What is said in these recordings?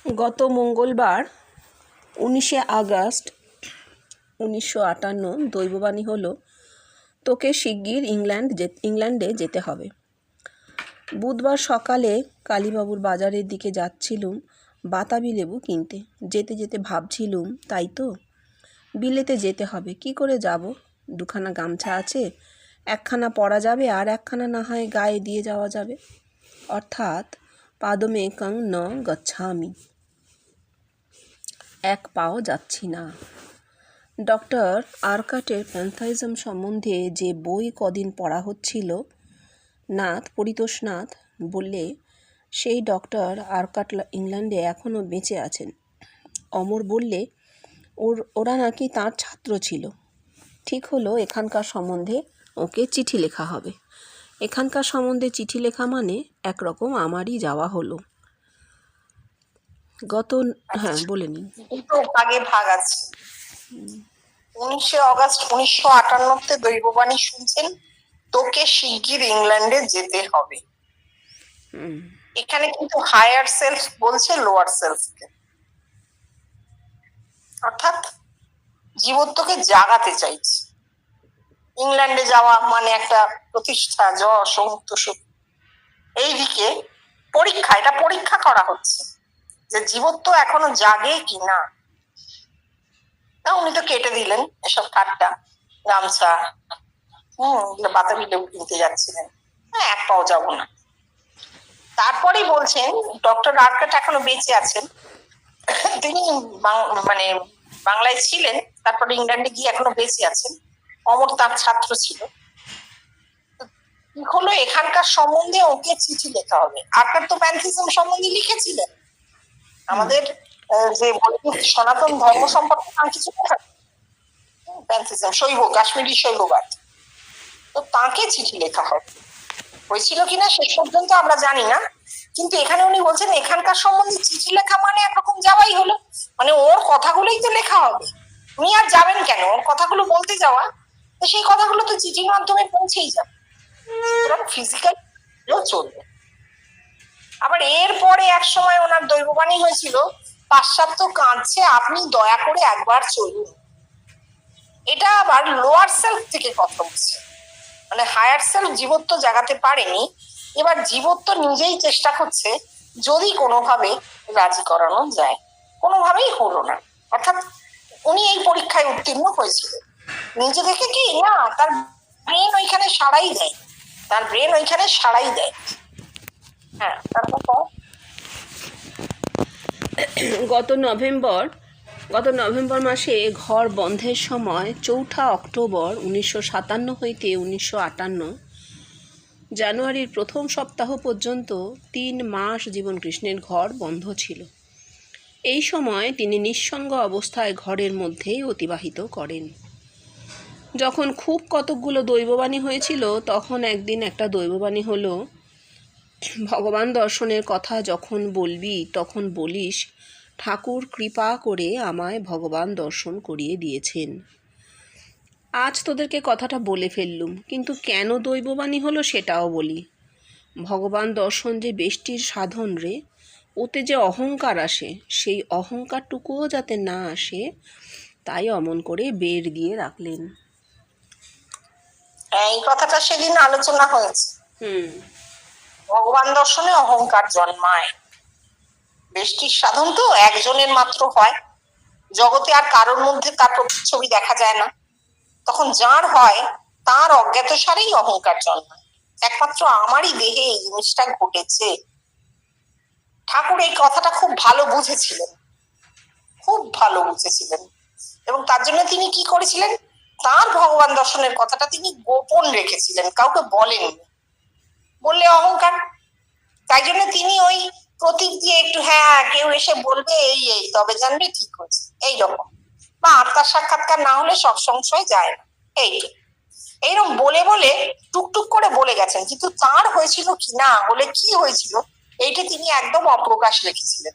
গত মঙ্গলবার 19শে আগস্ট 1958 দৈববাণী হলো, তোকে শিগগির ইংল্যান্ডে যেতে হবে। বুধবার সকালে কালীবাবুর বাজারের দিকে যাচ্ছিলুম বাতাবি লেবু কিনতে। যেতে যেতে ভাবছিলুম, তাই তো, বিলেতে যেতে হবে। কি করে যাব? দুখানা গামছা আছে, একখানা পরা যাবে আর একখানা না হয় গায়ে দিয়ে যাওয়া যাবে। অর্থাৎ পাদমেকং ন গচ্ছামি, এক পাও যাচ্ছি না। ডক্টর আরকাটের প্যান্থাইজম সম্বন্ধে যে বই কদিন পড়া হচ্ছিল, পরিতোষনাথ বললে সেই ডক্টর আরকাট ইংল্যান্ডে এখনও বেঁচে আছেন। অমর বললে ওরা নাকি তার ছাত্র ছিল। ঠিক হলো, এখানকার সম্বন্ধে ওকে চিঠি লেখা হবে। এখানকার সম্বন্ধে চিঠি লেখা মানে একরকম আমারই যাওয়া হলো। বলে নিন। দুটো ভাগে ভাগ আছে। 19 আগস্ট 1958 দৈববাণী শুনছেন, তোকে শিগগির ইংল্যান্ডে যেতে হবে। এখানে কিন্তু হায়ার সেলফ বলছে লোয়ার সেলফকে, অর্থাৎ জীবত্বকে জাগাতে চাইছে। ইংল্যান্ডে যাওয়া মানে একটা প্রতিষ্ঠা, যশ, মুক্ত সুখ। এইদিকে এটা পরীক্ষা করা হচ্ছে যে জীবত্ব এখনো জাগে কি না। উনি তো কেটে দিলেন এসব ঠাট্টা, গামছা, বাতাবি লেবু কিনতে যাচ্ছিলেন, এক পাও যাবো না। তারপরেই বলছেন ডক্টর আরকাট এখনো বেঁচে আছেন। তিনি মানে বাংলায় ছিলেন, তারপরে ইংল্যান্ডে গিয়ে এখনো বেঁচে আছেন। অমর তার ছাত্র ছিল। হলো এখানকার সম্বন্ধে ওকে চিঠি লেখা হবে। আরকাট তো প্যান্থিজম সম্বন্ধে লিখেছিলেন, আমাদের যে সনাতন ধর্ম সম্পর্কে কিছু লেখা, প্যান্থিজম, শৈব, কাশ্মীরি শৈববাদ। তো তাকে চিঠি লেখা হবে। হয়েছিল কিনা শেষ পর্যন্ত আমরা জানি না, কিন্তু এখানে উনি বলছেন এখানকার সম্বন্ধে চিঠি লেখা মানে একরকম যাওয়াই হলো, মানে ওর কথাগুলোই তো লেখা হবে। উনি আর যাবেন কেন? ওর কথাগুলো বলতে যাওয়া, তো সেই কথাগুলো তো চিঠির মাধ্যমে পৌঁছেই যাবে, সুতরাং ফিজিক্যাল চলবে। আবার এরপরে এক সময় ওনার দৈববাণী হয়েছিল, পাশ্চাত্য কাঁদছে, আপনি দয়া করে একবার চলুন। এটা আবার লোয়ার সেলফ থেকে কথা বলছে, মানে হায়ার সেলফ জীবত্ব জাগাতে পারেনি, এবার জীবত্ব নিজেই চেষ্টা করছে যদি কোনোভাবে রাজি করানো যায়। কোনোভাবেই হলো না। অর্থাৎ উনি এই পরীক্ষায় উত্তীর্ণ হয়েছিলেন নিজে থেকে, কি না তার ব্রেন ওইখানে সাড়াই দেয়। হ্যাঁ, তারপর গত নভেম্বর মাসে ঘর বন্ধের সময় 4 অক্টোবর 1957 হইতে 1958 জানুয়ারির প্রথম সপ্তাহ পর্যন্ত 3 মাস জীবনকৃষ্ণের ঘর বন্ধ ছিল। এই সময় তিনি নিঃসঙ্গ অবস্থায় ঘরের মধ্যেই অতিবাহিত করেন। যখন খুব কতকগুলো দৈববাণী হয়েছিল, তখন একদিন একটা দৈববাণী হলো, ভগবান দর্শনের কথা যখন বলবি তখন বলিস, ঠাকুর কৃপা করে আমায় ভগবান দর্শন করিয়ে দিয়েছেন। আজ তোদেরকে কথাটা বলে ফেললুম, কিন্তু কেন দৈববাণী হলো সেটাও বলি। ভগবান দর্শন যে বেষ্টির সাধন রে, ওতে যে অহংকার আসে, সেই অহংকারটুকুও যাতে না আসে, তাই অমন করে বের দিয়ে রাখলেন। এই কথাটা সেদিন আলোচনা হয়েছে। ভগবান দর্শনে অহংকার জন্মায়। বেষ্টির সাধন তো একজনের মাত্র হয়, জগতে আর কারোর মধ্যে তার প্রতিচ্ছবি দেখা যায় না। তখন যার হয় তার অজ্ঞাত সারেই অহংকার জন্মায়, একমাত্র আমারই দেহে এই জিনিসটা ঘটেছে। ঠাকুর এই কথাটা খুব ভালো বুঝেছিলেন এবং তার জন্য তিনি কি করেছিলেন, তার ভগবান দর্শনের কথাটা তিনি গোপন রেখেছিলেন, কাউকে বলেননি। বললে অহংকার, তাই জন্য তিনি ওই প্রতীক দিয়ে একটু, কেউ এসে বলবে এই তবে জানবে ঠিক হয়েছে, এইরকম, বা আত্মার সাক্ষাৎকার না হলে সব সংশয় যায় না, এইরকম বলে বলে টুকটুক করে বলে গেছেন। কিন্তু তার হয়েছিল কি না, হলে কি হয়েছিল, এইটা তিনি একদম অপ্রকাশ রেখেছিলেন।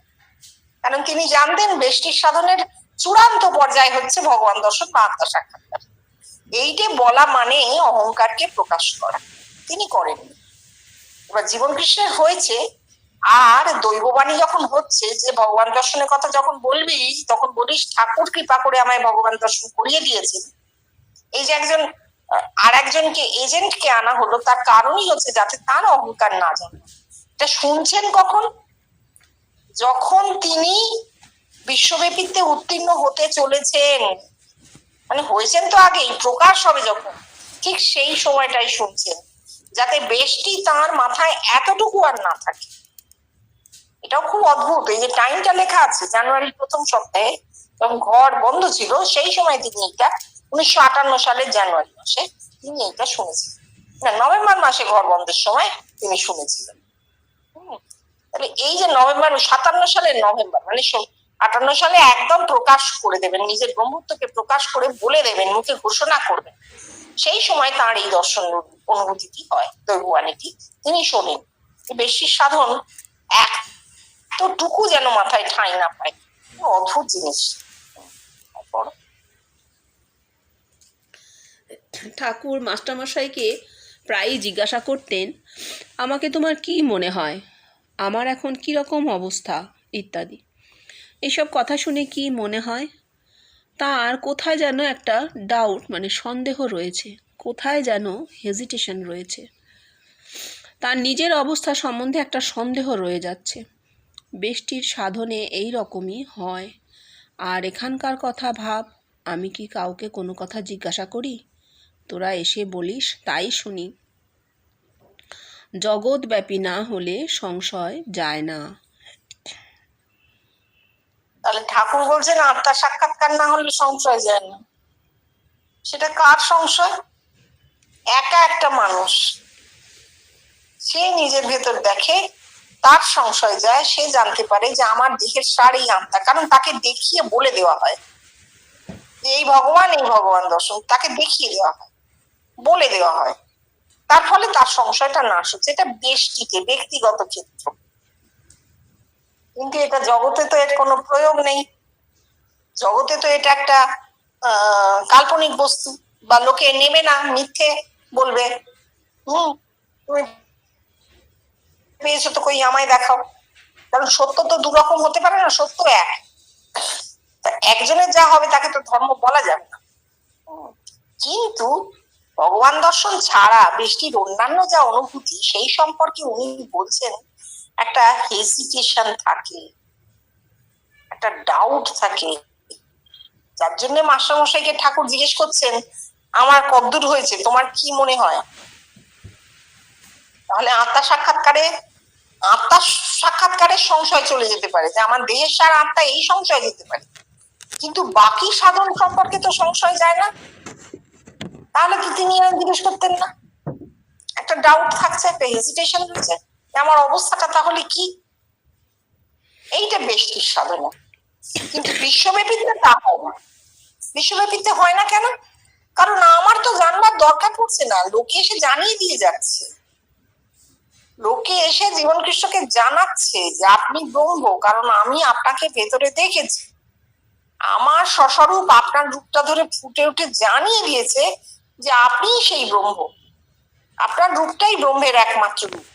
কারণ তিনি জানতেন বেষ্টির সাধনের চূড়ান্ত পর্যায় হচ্ছে ভগবান দর্শন বা আত্মার সাক্ষাৎকার। এইটা বলা মানে অহংকারকে প্রকাশ করা, তিনি করেননি। এবার জীবনকৃষ্ণের হয়েছে, আর দৈববাণী যখন হচ্ছে যে ভগবান দর্শনের কথা যখন বলবি তখন বলিস ঠাকুর কৃপা করে আমায় ভগবান দর্শন করিয়ে দিয়েছেন। এই যে একজন আর একজনকে এজেন্টকে আনা হলো, তার কারণই হচ্ছে যাতে তার অহংকার না জন্মায়। এটা শুনছেন কখন? যখন তিনি বিশ্বব্যাপীতে উত্তীর্ণ হতে চলেছেন, মানে হয়েছেন তো আগেই, প্রকাশ হবে যখন, ঠিক সেই সময়টাই শুনছেন, যাতে বেশটি তার মাথায় এতটুকু আর না থাকে। এটাও খুব অদ্ভুত। এই যে টাইমটা লেখা আছে জানুয়ারির প্রথম সপ্তাহে, এবং ঘর বন্ধ ছিল সেই সময় তিনি এটা 1958 সালের জানুয়ারি মাসে তিনি এটা শুনেছিলেন, না নভেম্বর মাসে ঘর বন্ধের সময় তিনি শুনেছিলেন। তাহলে এই যে নভেম্বর 57 সালের নভেম্বর, মানে 58 সালে একদম প্রকাশ করে দেবেন, নিজের ব্রহ্মত্বকে প্রকাশ করে বলে দেবেন, মুখে ঘোষণা করবেন, সেই সময় তার এই দর্শন অনুভূতিটি হয়, দৈববাণীটি তিনি শোনেন। বেশির সাধন এতটুকু যেন মাথায় ঠাঁই না পায়, অদ্ভুত জিনিস। ঠাকুর মাস্টারমশাইকে প্রায়ই জিজ্ঞাসা করতেন, আমাকে তোমার কি মনে হয়, আমার এখন কী রকম অবস্থা ইত্যাদি। এসব কথা শুনে কি মনে হয়, তার কোথায় যেন একটা ডাউট মানে সন্দেহ রয়েছে, কোথায় যেন হেজিটেশন রয়েছে, তার নিজের অবস্থা সম্বন্ধে একটা সন্দেহ রয়ে যাচ্ছে। বেষ্টির সাধনে এই রকমই হয়। আর এখানকার কথা ভাব, আমি কি কাউকে কোনো কথা জিজ্ঞাসা করি, তোরা এসে বলিস তাই শুনি। জগৎব্যাপী না হলে সংশয় যায় না। তাহলে ঠাকুর বলছেন আত্মার সাক্ষাৎকার না হলে সংশয় যায় না। সেটা কার সংশয়? একা একটা মানুষ, সে নিজের ভেতর দেখে, তার সংশয় যায়, সে জানতে পারে যে আমার দেহের সার এই আত্মা, কারণ তাকে দেখিয়ে বলে দেওয়া হয় যে এই ভগবান দর্শন, তাকে দেখিয়ে দেওয়া হয়, বলে দেওয়া হয়, তার ফলে তার সংশয়টা নাশ হচ্ছে। এটা বেষ্টিতে ব্যক্তিগত ক্ষেত্র, কিন্তু এটা জগতে তো এর কোনো প্রয়োগ নেই। জগতে তো এটা একটা কাল্পনিক বস্তু, বা লোকে নেবে না, মিথ্যে বলবে। তুমি পেয়েছো তো, কই আমায় দেখাও। কারণ সত্য তো দুরকম হতে পারে না, সত্য এক। একজনের যা হবে তাকে তো ধর্ম বলা যাবে না। কিন্তু ভগবান দর্শন ছাড়া বৃষ্টির অন্যান্য যা অনুভূতি, সেই সম্পর্কে উনি বলছেন একটা হেজিটেশন থাকে, একটা ডাউট থাকে, যার জন্য মাস্টারমশাইকে ঠাকুর জিজ্ঞেস করছেন আমার কদ্দূর হয়েছে, তোমার কি মনে হয়। তাহলে আত্মার সাক্ষাৎকারের সংশয় চলে যেতে পারে যে আমার দেহের সার আত্মা, এই সংশয় যেতে পারে, কিন্তু বাকি সাধন সম্পর্কে তো সংশয় যায় না। তাহলে কি তিনি জিজ্ঞেস করতেন না? একটা ডাউট থাকছে, একটা হেজিটেশন রয়েছে, আমার অবস্থাটা তাহলে কি। এইটা বেষ্টির সাধনা। কিন্তু বিশ্বব্যাপীতে তা হয় না। বিশ্বব্যাপীতে হয় না কেন? কারণ আমার তো জানবার দরকার পড়ছে না, লোকে এসে জানিয়ে দিয়ে যাচ্ছে, লোকে এসে জীবন কৃষ্ণকে জানাচ্ছে যে আপনি ব্রহ্ম, কারণ আমি আপনাকে ভেতরে দেখেছি, আমার স্বস্বরূপ আপনার রূপটা ধরে ফুটে উঠে জানিয়ে দিয়েছে যে আপনি সেই ব্রহ্ম, আপনার রূপটাই ব্রহ্মের একমাত্র রূপ।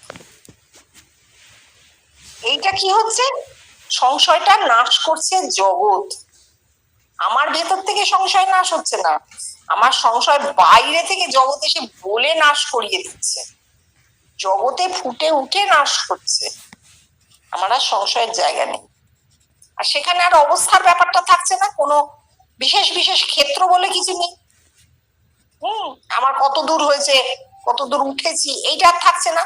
এইটা কি হচ্ছে? সংশয়টা নাশ করছে জগৎ। আমার ভেতর থেকে সংশয় নাশ হচ্ছে না, আমার সংশয় বাইরে থেকে জগৎ এসে বলে নাশ করিয়ে দিচ্ছে, জগতে ফুটে উঠে নাশ করছে। আমার আর সংশয়ের জায়গা নেই। আর সেখানে আর অবস্থার ব্যাপারটা থাকছে না, কোনো বিশেষ বিশেষ ক্ষেত্র বলে কিছু নেই। আমার কত দূর হয়েছে, কত দূর উঠেছি, এইটা আর থাকছে না।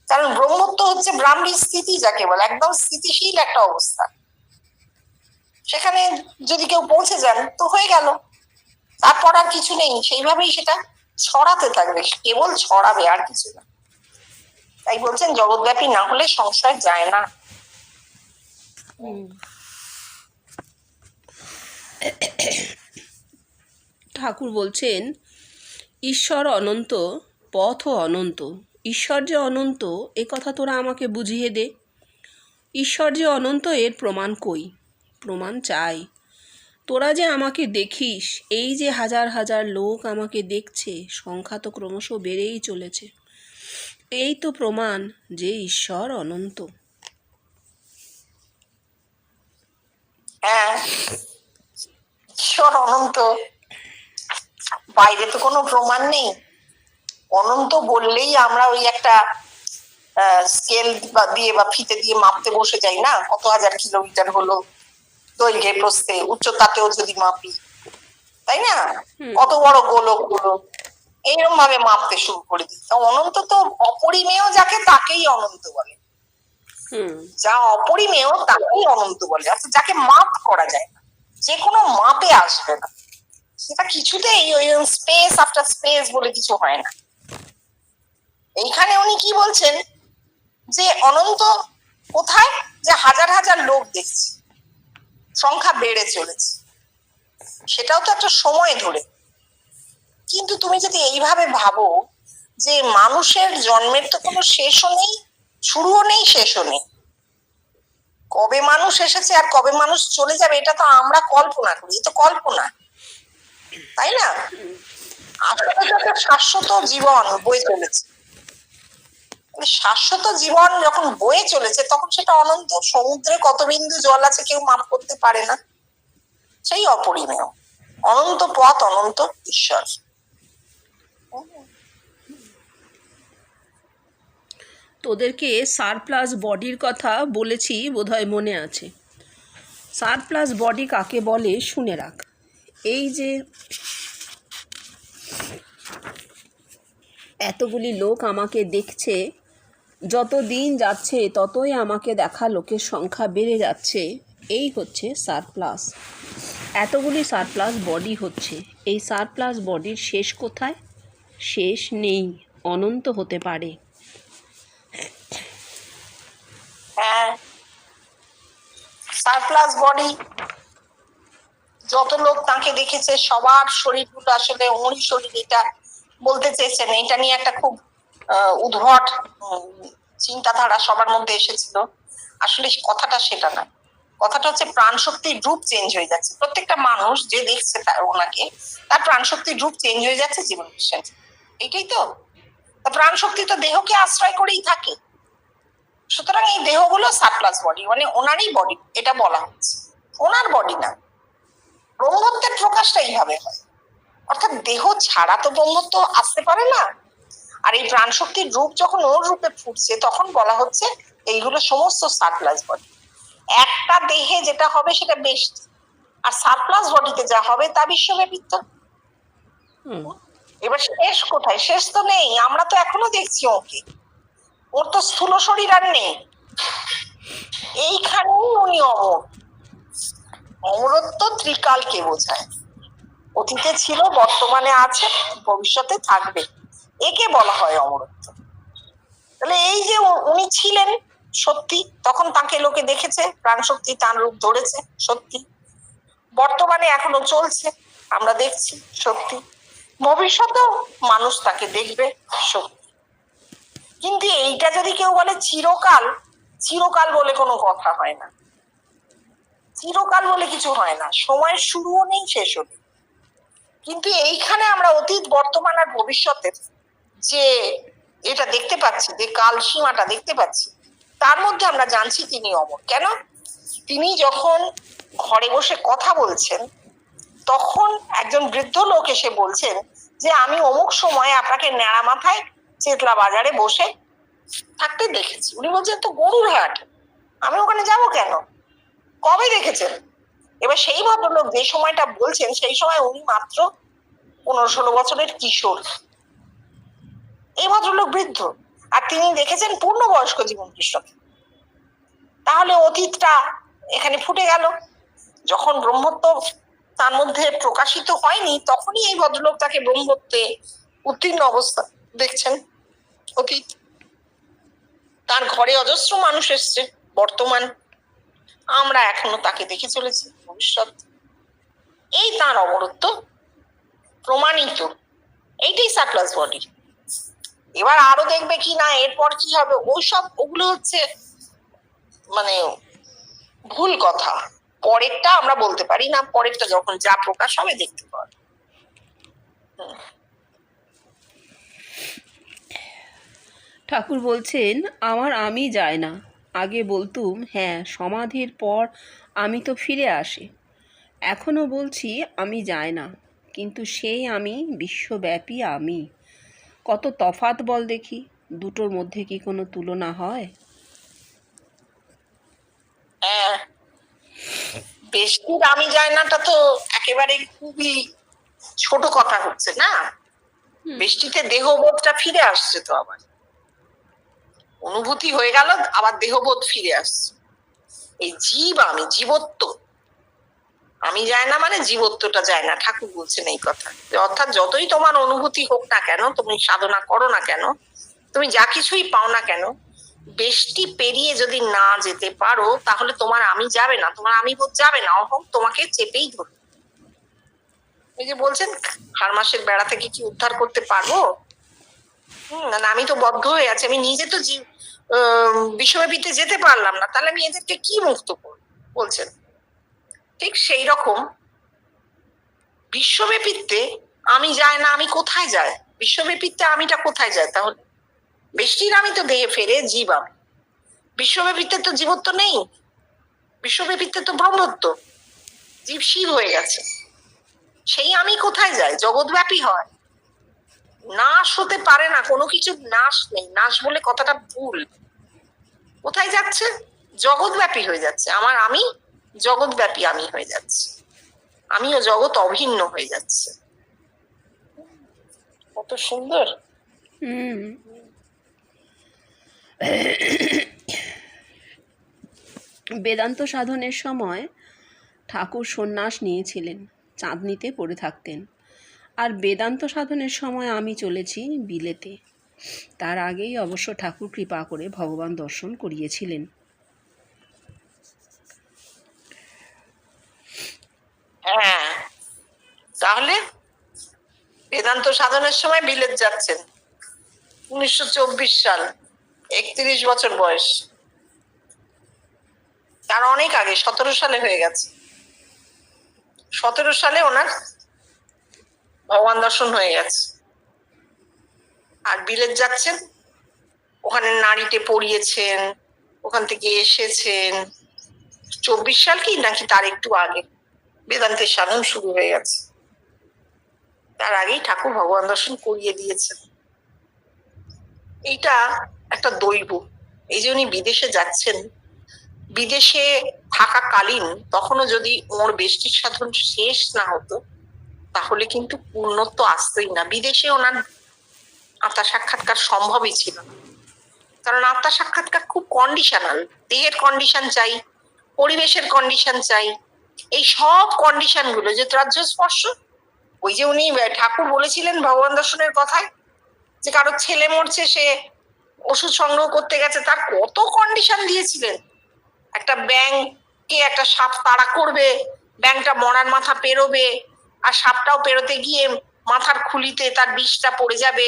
কারণ ব্রহ্মত্ব হচ্ছে ব্রাহ্মী স্থিতি, যাকে বলে একদম স্থিতিশীল একটা অবস্থা। সেখানে যদি কেউ পৌঁছে যান তো হয়ে গেল, তারপর আর কিছু নেই। সেইভাবেই সেটা ছড়াতে থাকবে, কেবল ছড়াবে, আর কিছু না। তাই বলছেন জগৎব্যাপী না হলে সংশয় যায় না। ঠাকুর বলছেন ঈশ্বর অনন্ত, পথও অনন্ত। ঈশ্বর যে অনন্ত এ কথা তোরা আমাকে বুঝিয়ে দে। ঈশ্বর যে অনন্ত এর প্রমাণ কই? প্রমাণ চাই। তোরা যে আমাকে দেখিস, এই যে হাজার হাজার লোক আমাকে দেখছে, সংখ্যা তো ক্রমশ বেড়েই চলেছে, এই তো প্রমাণ যে ঈশ্বর অনন্ত। ঈশ্বর অনন্ত, বাইরে তো কোনো প্রমাণ নেই। অনন্ত বললেই আমরা ওই একটা স্কেল দিয়ে বা ফিতে দিয়ে মাপতে বসে যাই না, কত হাজার কিলোমিটার হলো দৈর্ঘ্যে প্রস্থে উচ্চতাতেও যদি মাপি, তাই না? কত বড় গোলক গুলো এইরকম ভাবে মাপতে শুরু করে দিই। অনন্ত তো অপরিমেয়, যাকে তাকেই অনন্ত বলে। যা অপরিমেয় তাকেই অনন্ত বলে, অর্থাৎ যাকে মাপ করা যায় না, যে কোনো মাপে আসবে না, সেটা কিছুতেই ওই স্পেস আফটার স্পেস বলে কিছু হয় না। এইখানে উনি কি বলছেন যে অনন্ত কোথায়, যে হাজার হাজার লোক দেখছি, সংখ্যা বেড়ে চলেছে, সেটাও তো একটা সময় ধরে। কিন্তু তুমি যদি এইভাবে ভাবো যে মানুষের জন্মের তো কোনো শেষও নেই, শুরুও নেই, শেষও নেই, কবে মানুষ এসেছে আর কবে মানুষ চলে যাবে এটা তো আমরা কল্পনা করি, এ তো কল্পনা, তাই না? আসলে তো শাশ্বত জীবন বয়ে চলেছে, শাশ্বত জীবন যখন বয়ে চলেছে তখন সেটা অনন্ত। সমুদ্রে কত বিন্দু জল আছে কেউ মাপ করতে পারে না, সেই অপরিমেয় অনন্ত পথ, অনন্ত ঈশ্বর। তোদেরকে সারপ্লাস বডির কথা বলেছি, বোধহয় মনে আছে। সারপ্লাস বডি কাকে বলে শুনে রাখ। এই যে এতগুলি লোক আমাকে দেখছে, যত দিন যাচ্ছে ততই আমাকে দেখা লোকের সংখ্যা বেড়ে যাচ্ছে, এই হচ্ছে সারপ্লাস। এতগুলি সারপ্লাস বডি হচ্ছে, এই সারপ্লাস বডির শেষ কোথায়? শেষ নেই, অনন্ত হতে পারে। হ্যাঁ, সারপ্লাস বডি, যত লোক তাকে দেখেছে সবার শরীরগুলো আসলে ওরই শরীর, এটা বলতে চেয়েছেন। এটা নিয়ে একটা খুব উদ্ভট চিন্তাধারা সবার মধ্যে এসেছিল। আসলে কথাটা সেটা না, কথাটা হচ্ছে প্রাণ শক্তির রূপ চেঞ্জ হয়ে যাচ্ছে। প্রত্যেকটা মানুষ যে দেখছে ওনাকে, তার প্রাণ শক্তির রূপ চেঞ্জ হয়ে যাচ্ছে জীবন বিশ্বাস, এইটাই তো। প্রাণ শক্তি তো দেহকে আশ্রয় করেই থাকে, সুতরাং এই দেহগুলো সারপ্লাস বডি, মানে ওনারই বডি, এটা বলা হচ্ছে, ওনার বডি না। ব্রহ্মত্বের প্রকাশটা এইভাবে হয়, অর্থাৎ দেহ ছাড়া তো ব্রহ্মত্ব আসতে পারে না। আর এই প্রাণ শক্তির রূপ যখন ওর রূপে ফুটছে তখন বলা হচ্ছে এইগুলো সমস্ত সারপ্লাস বডি। একটা দেহে যেটা হবে সেটা বেশ, আর সারপ্লাস বডিতে যা হবে তা বিশ্বব্যাপিত। এবার শেষ কোথায়? শেষ তো নেই, আমরা তো এখনো দেখছি ওকে, ওর তো স্থূল শরীর আর নেই। এইখানেই উনি অমর। অমরত্ব ত্রিকালকে বোঝায়, অতীতে ছিল, বর্তমানে আছে, ভবিষ্যতে থাকবে, একে বলা হয় অমরত্ব। তাহলে এই যে উনি ছিলেন সত্যি, তখন তাকে লোকে দেখেছে, প্রাণ শক্তি তার রূপ ধরেছে সত্যি, বর্তমানে এখনো চলছে, আমরা দেখছি সত্যি, ভবিষ্যতেও মানুষ তাকে দেখবে সত্যি। কিন্তু এইটা যদি কেউ বলে চিরকাল, চিরকাল বলে কোনো কথা হয় না, চিরকাল বলে কিছু হয় না, সময়ের শুরুও নেই শেষও নেই। কিন্তু এইখানে আমরা অতীত, বর্তমান আর ভবিষ্যতের যে এটা দেখতে পাচ্ছি, যে কাল সীমাটা দেখতে পাচ্ছি, তার মধ্যে আমরা জানছি তিনি অমর। কেন? তিনি যখন ঘরে বসে কথা বলছেন তখন একজন বৃদ্ধ লোক এসে বলছেন যে আমি অমুক সময় আপনাকে ন্যাড়া মাথায় চেতলা বাজারে বসে থাকতে দেখেছি। উনি বলছেন তো গরুর হাট, আমি ওখানে যাব কেন? কবে দেখেছেন? এবার সেই ভদ্রলোক যে সময়টা বলছেন সেই সময় উনি মাত্র 15-16 বছরের কিশোর। এই ভদ্রলোক বৃদ্ধ, আর তিনি দেখেছেন পূর্ণবয়স্ক জীবন কৃষ্ণকে। তাহলে অতীতটা এখানে ফুটে গেল। যখন ব্রহ্মত্ব তার মধ্যে প্রকাশিত হয়নি তখনই এই ভদ্রলোক তাকে ব্রহ্মত্বে উত্তীর্ণ অবস্থা দেখছেন। অতীত, তার ঘরে অজস্র মানুষ এসছে, বর্তমান আমরা এখনো তাকে দেখে চলেছি, ভবিষ্যৎ, এই তার অমরত্ব প্রমাণিত। এইটাই সারপ্লাস বডি। এবার আরো দেখবে কি না এরপর কি হবে, ওইসব ওগুলো হচ্ছে মানে ভুল কথা। পরেরটা আমরা বলতে পারি না, পরেরটা যখন যা প্রকাশ হবে দেখতে পাবে। ঠাকুর বলছেন আমার আমি যায় না, আগে বলতুম হ্যাঁ, সমাধির পর আমি তো ফিরে আসি, এখনও বলছি আমি যাই না, কিন্তু সেই আমি বিশ্বব্যাপী আমি। কত তফাৎ বল দেখি, দুটোর মধ্যে কি কোনো তুলনা হয়? হ্যাঁ, বেশির আমি যাই নাটা তো একেবারে খুবই ছোট কথা হচ্ছে না। বৃষ্টিতে দেহবোধটা ফিরে আসছে তো, আবার অনুভূতি হয়ে গেল, আবার দেহবোধ ফিরে আসছে। এই জীব আমি, জীবত্ব আমি যায় না মানে জীবত্বটা যায় না, ঠাকুর বলছেন এই কথা। অর্থাৎ যতই তোমার অনুভূতি হোক না কেন, তুমি সাধনা করো না কেন, তুমি যা কিছুই পাও না কেন, বেষ্টি পেরিয়ে যদি না যেতে পারো তাহলে তোমার আমি যাবে না, তোমার আমি বোধ যাবে না, অহং তোমাকে চেপেই ধরবে। ওই যে বলছেন খারমাসের বেড়া থেকে কি উদ্ধার করতে পারবো? না, আমি তো বদ্ধ হয়ে আছি, আমি নিজে তো বিশ্বব্যাপীতে যেতে পারলাম না, তাহলে আমি এদেরকে কি মুক্ত করবো বলছেন। ঠিক সেই রকম বিশ্বব্যাপীতে আমি যাই না, আমি কোথায় যায়? বিশ্বব্যাপীতে আমিটা কোথায় যায় তাহলে? বৃষ্টির আমি তো দেহে ফেরে জীব আমি, বিশ্বব্যাপীতে তো জীবত্ব নেই, বিশ্বব্যাপীতে তো ব্রহ্মত্ব, জীব শিব হয়ে গেছে। সেই আমি কোথায় যায়? জগৎব্যাপী হয়, নাশ হতে পারে না, কোনো কিছু নাশ নেই, নাশ বলে কথাটা ভুল। কোথায় যাচ্ছে? জগৎব্যাপী হয়ে যাচ্ছে, আমার আমি জগৎব্যাপী আমি হয়ে যাচ্ছে, আমিও জগৎ অভিন্ন হয়ে যাচ্ছে। কত সুন্দর। বেদান্ত সাধনের সময় ঠাকুর সন্ন্যাস নিয়েছিলেন, চাঁদনিতে পড়ে থাকতেন। আর বেদান্ত সাধনের সময় আমি চলেছি বিলেতে। তার আগেই অবশ্য ঠাকুর কৃপা করে ভগবান দর্শন করিয়েছিলেন। হ্যাঁ, তাহলে বেদান্ত সাধনের সময় বিলেত যাচ্ছেন 1924 সাল, 31 বছর বয়স। তার অনেক আগে 17 সালে হয়ে গেছে। 17 সালে ওনার ভগবান দর্শন হয়ে গেছে। আর বিলেত যাচ্ছেন, ওখানে নারীতে পড়িয়েছেন, ওখান থেকে এসেছেন 24 সাল কি নাকি তার একটু আগে বেদান্তের সাধন শুরু হয়ে গেছে। তার আগেই ঠাকুর ভগবান দর্শন করিয়ে দিয়েছেন। এইটা একটা দৈব। এই যে উনি বিদেশে যাচ্ছেন, বিদেশে থাকাকালীন তখনও যদি ওর বেষ্টির সাধন শেষ না হতো তাহলে কিন্তু পূর্ণত্ব আসতোই না। বিদেশে ওনার আত্মা সাক্ষাৎকার সম্ভবই ছিল না, কারণ আত্মা সাক্ষাৎকার খুব কন্ডিশনাল। দেহের কন্ডিশন চাই, পরিবেশের কন্ডিশন চাই, এই সব কন্ডিশন গুলো যে ত্রাহ্য স্পর্শ। ওই যে উনি ঠাকুর বলেছিলেন ভগবান দর্শনের কথায় যে কারো ছেলে মরছে, সে ওষুধ সংগ্রহ করতে গেছে, তার কত কন্ডিশন দিয়েছিলেন। একটা ব্যাঙকে একটা সাপ তাড়া করবে, ব্যাঙটা মরার মাথা পেরোবে, আর সাপটাও পেরোতে গিয়ে মাথার খুলিতে তার বিষটা পড়ে যাবে,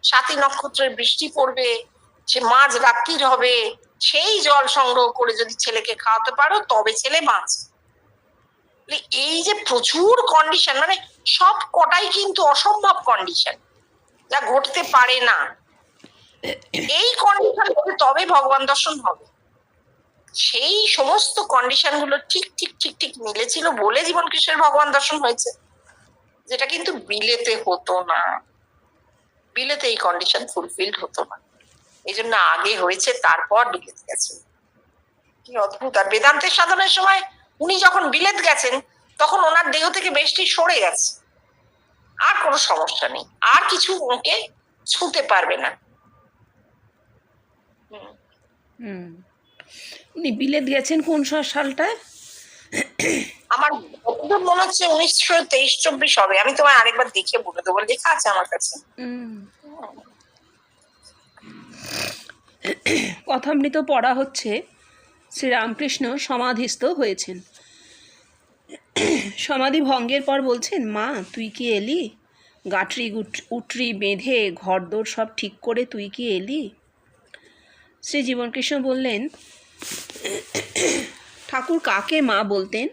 সাতী নক্ষত্রের বৃষ্টি পড়বে, সে মাঝ রাত্রির হবে, সেই জল সংগ্রহ করে যদি ছেলেকে খাওয়াতে পারো তবে ছেলে বাঁচে। এই যে প্রচুর কন্ডিশন, মানে সব কটাই কিন্তু অসম্ভব কন্ডিশন, যা ঘটতে পারে না। এই কন্ডিশন তবে ভগবান দর্শন হবে। সেই সমস্ত কন্ডিশন গুলো ঠিক ঠিক ঠিক ঠিক মিলেছিল বলে জীবন কৃষ্ণের ভগবান দর্শন হয়েছে, যেটা কিন্তু বিলেতে হতো না। বিলেতে এই কন্ডিশন ফুলফিলড হতো না, এই জন্য আগে হয়েছে তারপর বিলেত গেছেন। কি অদ্ভুত। আর বেদান্তের সাধনের সময় উনি যখন বিলেত গেছেন তখন ওনার দেহ থেকে বেশটি সরে গেছে, আর কোনো সমস্যা নেই, আর কিছু ওকে ছুঁতে পারবে না। উনি বিলেত গেছেন কোন সালটায়? আমার যতদূর মনে হচ্ছে 1923-24 হবে, আমি তোমায় আরেকবার দেখে বলে দেবো, লেখা আছে আমার কাছে। কথামৃত পড়া হচ্ছে শ্রীরামকৃষ্ণ সমাধিস্থ হয়েছেন। সমাধি ভঙ্গের পর বলছেন, মা তুই কি এলি? গাঁটরি উটরি বেঁধে ঘরদোর সব ঠিক করে তুই কি এলি? শ্রী জীবনকৃষ্ণ বললেন, ঠাকুর কাকে মা বলতেন?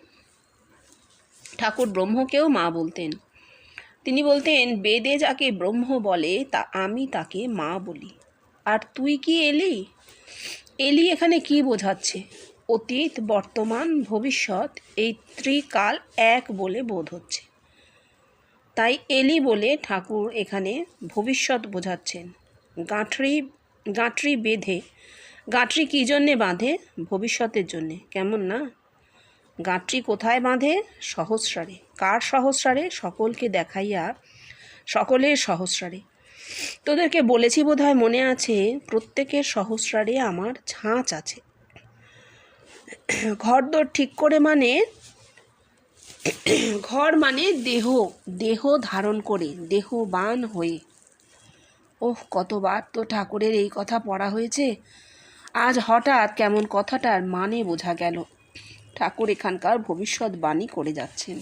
ঠাকুর ব্রহ্মকেও মা বলতেন। তিনি বলতেন, বেদে যাকে ব্রহ্ম বলে তা আমি তাকে মা বলি। আর তুই কি এলি? এলি এখানে কি বোঝাচ্ছে? অতীত, বর্তমান, ভবিষ্যৎ এই ত্রিকাল এক বলে বোধ হচ্ছে। তাই এলি বলে ঠাকুর এখানে ভবিষ্যৎ বোঝাচ্ছেন। গাঁটরি বেঁধে, গাঁটরি কী জন্যে বাঁধে? ভবিষ্যতের জন্যে। কেমন না? গাঁটরি কোথায় বাঁধে? সহস্রারে। কার সহস্রারে? সকলকে দেখাইয়া সকলের সহস্রারে। তোদেরকে বলেছি বোধহয় মনে আছে, প্রত্যেকের সহস্রারে আমার ছাঁচ আছে। ঘরদোর ঠিক করে মানে, ঘর মানে দেহ, দেহ ধারণ করে, দেহবান হয়ে। ওহ, কতবার তো ঠাকুরের এই কথা পড়া হয়েছে, আজ হঠাৎ কেমন কথাটার মানে বোঝা গেল। ঠাকুর এখানকার ভবিষ্যৎবাণী করে যাচ্ছেন।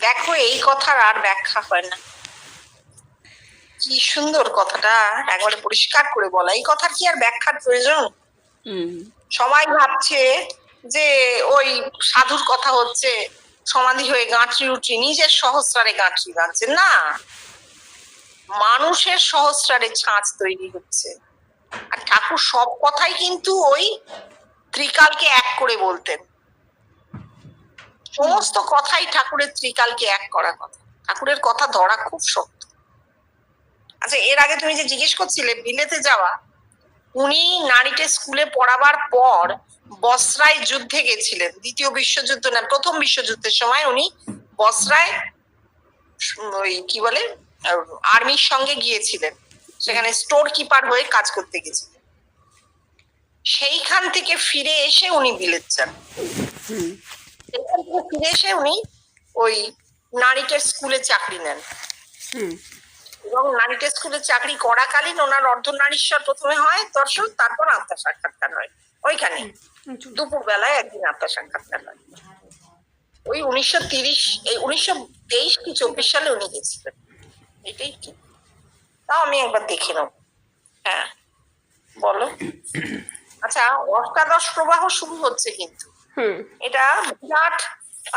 দেখো, এই কথার আর ব্যাখ্যা হয় না। কি সুন্দর কথাটা একবারে পরিষ্কার করে বলা। এই কথার কি আর ব্যাখ্যার প্রয়োজন? সবাই ভাবছে যে ওই সাধুর কথা হচ্ছে, সমাধি হয়ে গাঁটরি উঠি, নিজের সহস্রারে গাঁটরি বাঁধছে না, মানুষের সহস্রারে ছাঁচ তৈরি হচ্ছে। আর ঠাকুর সব কথাই কিন্তু ওই ত্রিকালকে এক করে বলতেন। সমস্ত কথাই ঠাকুরের ত্রিকালকে এক করা কথা। ঠাকুরের কথা ধরা খুব শক্ত। আচ্ছা, এর আগে তুমি যে জিজ্ঞেস করছিলে বিলেতে যাওয়া, উনি নারীকে স্কুলে পড়াবার পর বসরায় যুদ্ধে গেছিলেন। দ্বিতীয় বিশ্বযুদ্ধ না, প্রথম বিশ্বযুদ্ধের সময় উনি বসরায় ওই কি বলে আর্মির সঙ্গে গিয়েছিলেন, সেখানে স্টোর কিপার হয়ে কাজ করতে গেছিলেন। সেইখান থেকে ফিরে এসে উনি বিলেত যান। সেইখান থেকে ফিরে এসে উনি ওই নারীকে স্কুলে চাকরি নেন, এবং নারীকে স্কুলে চাকরি করাকালীন ওনার অর্ধনারীশ্বর প্রথমে হয় দর্শন, তারপর আত্মা সাক্ষাৎকার হয় ওইখানে। দুপুর বেলায় একদিন আত্মা সাক্ষাৎকার হয়। ওই 1923 কি 24 সালে উনি গেছিলেন। এটাই কি, তাও আমি একবার দেখে নেব। হ্যাঁ, বলো। আচ্ছা, অষ্টাদশ প্রবাহ শুরু হচ্ছে কিন্তু, এটা বিরাট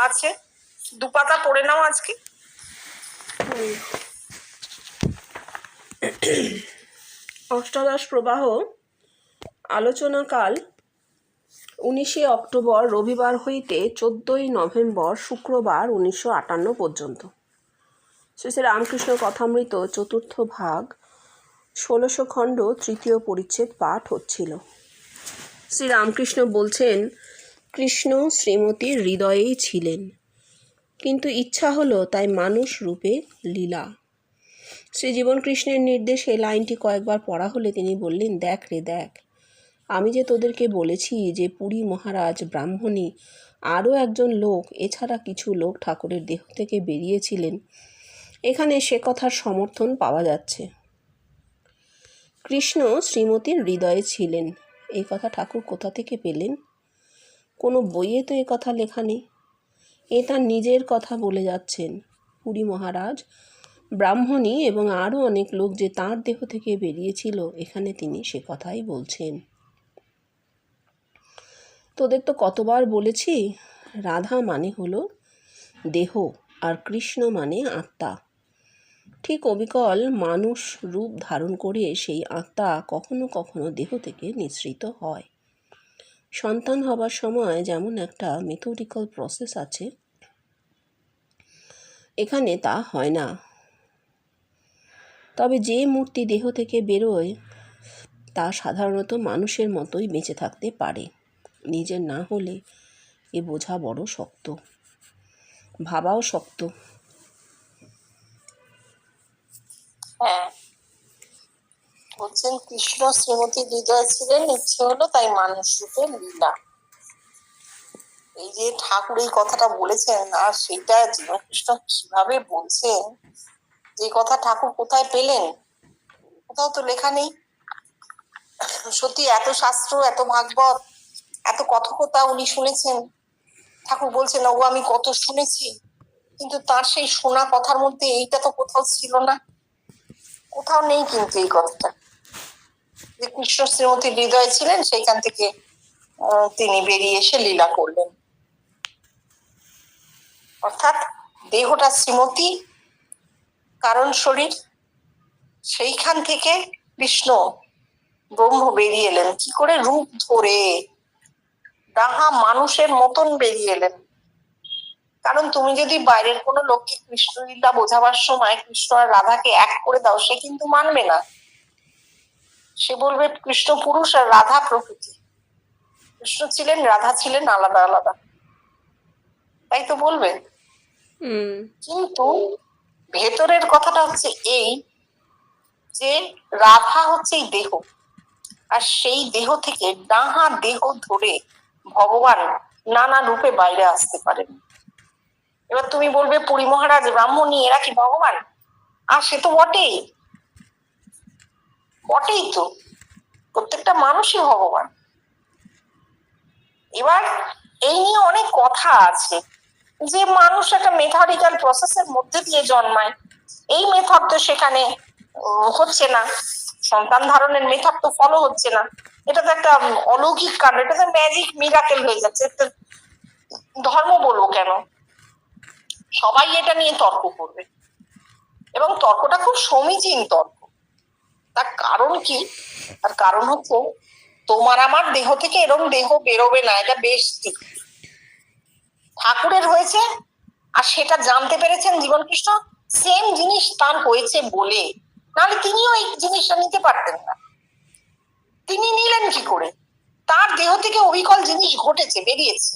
আছে। দুপাতা পড়ে নাও আজকে। অষ্টাদশ প্রবাহ আলোচনাকাল 19 অক্টোবর রবিবার হইতে 14 নভেম্বর শুক্রবার 1958 পর্যন্ত। শ্রী শ্রী রামকৃষ্ণ কথামৃত চতুর্থ ভাগ 16 খণ্ড তৃতীয় পরিচ্ছেদ পাঠ হচ্ছিল। শ্রী রামকৃষ্ণ বলছেন, কৃষ্ণ শ্রীমতীর হৃদয়েই ছিলেন, কিন্তু ইচ্ছা হলো তাই মানুষ রূপে লীলা। শ্রীজীবন কৃষ্ণের নির্দেশে লাইনটি কয়েকবার পড়া হলে তিনি বললেন, দেখ রে দেখ, আমি যে তোদেরকে বলেছি যে পুরী মহারাজ, ব্রাহ্মণী, আরও একজন লোক, এছাড়া কিছু লোক ঠাকুরের দেহ থেকে বেরিয়েছিলেন, এখানে সে কথার সমর্থন পাওয়া যাচ্ছে। কৃষ্ণ শ্রীমতীর হৃদয়ে ছিলেন, এই কথা ঠাকুর কোথা থেকে পেলেন? কোনো বইয়ে তো এ কথা লেখা নেই। এ তার নিজের কথা বলে যাচ্ছেন। পুরী মহারাজ, ব্রাহ্মণী এবং আরও অনেক লোক যে তাঁর দেহ থেকে বেরিয়েছিল, এখানে তিনি সে কথাই বলছেন। তোদের তো কতবার বলেছি, রাধা মানে হলো দেহ আর কৃষ্ণ মানে আত্মা। ঠিক অবিকল মানুষ রূপ ধারণ করে সেই আত্মা কখনো কখনো দেহ থেকে নিঃসৃত হয়। সন্তান হবার সময় যেমন একটা মেথডিক্যাল প্রসেস আছে, এখানে তা হয় না। তবে যে মূর্তি দেহ থেকে বেরোয় তা সাধারণত মানুষের মতোই বেঁচে থাকতে পারে। নিজের না হলে এ বোঝা বড় শক্ত, ভাবাও শক্ত। হ্যাঁ, বলছেন কৃষ্ণ শ্রীমতী হৃদয় ছিলেন, ইচ্ছে হলো তাই মানুষ রূপে লীলা। এই যে ঠাকুর এই কথাটা বলেছেন, আর সেটা জীবনকৃষ্ণ কিভাবে বলছেন, যে কথা ঠাকুর কোথায় পেলেন, কোথাও তো লেখা নেই। সত্যি এত শাস্ত্র, এত ভাগবত, এত কথকতা উনি শুনেছেন। ঠাকুর বলছেন, ও আমি কত শুনেছি, কিন্তু তার সেই শোনা কথার মধ্যে এইটা তো কোথাও ছিল না, কোথাও নেই কিন্তু এই কথাটা, যে কৃষ্ণ শ্রীমতীর হৃদয় ছিলেন, সেইখান থেকে তিনি বেরিয়ে এসে লীলা করলেন। অর্থাৎ দেহটা শ্রীমতী, কারণ শরীর, সেইখান থেকে কৃষ্ণ ব্রহ্ম বেরিয়ে এলেন কি করে? রূপ ধরে, রাহা মানুষের মতন বেরিয়ে এলেন। কারণ তুমি যদি বাইরের কোনো লোককে কৃষ্ণলীলা বোঝাবার সময় কৃষ্ণ আর রাধাকে এক করে দাও, সে কিন্তু মানবে না। সে বলবে কৃষ্ণ পুরুষ আর রাধা প্রকৃতি, কৃষ্ণ ছিলেন রাধা ছিলেন আলাদা আলাদা, তাই তো বলবে। কিন্তু ভেতরের কথাটা হচ্ছে এই যে রাধা হচ্ছে এই দেহ, আর সেই দেহ থেকে ডাহা দেহ ধরে ভগবান নানা রূপে বাইরে আসতে পারেন। এবার তুমি বলবে পুরী মহারাজ ব্রাহ্মণী এরা কি ভগবান? আর সে তো বটেই, বটেই তো, প্রত্যেকটা মানুষই ভগবান। এবার এই নিয়ে অনেক কথা আছে যে মানুষ একটা মেথডিক্যাল প্রসেসের মধ্যে দিয়ে জন্মায়, এই মেথড তো সেখানে হচ্ছে না, সন্তান ধারণের মেথড তো ফলো হচ্ছে না, এটা তো একটা অলৌকিক কাণ্ড, এটা তো ম্যাজিক মিরাকেল হয়ে যাচ্ছে, ধর্ম বলবো কেন? সবাই এটা নিয়ে তর্ক করবে এবং তর্কটা খুব সমীচীন তর্ক। তার কারণ কি? তার কারণ হচ্ছে তোমার আমার দেহ থেকে এরকম দেহ বেরোবে না, এটা বেশ ঠিক। ঠাকুরের হয়েছে আর সেটা জানতে পেরেছেন জীবন কৃষ্ণ, সেম জিনিস তার হয়েছে বলে, নাহলে তিনিও এই জিনিসটা নিতে পারতেন না। তিনি নিলেন কি করে? তার দেহ থেকে অবিকল জিনিস ঘটেছে, বেরিয়েছে,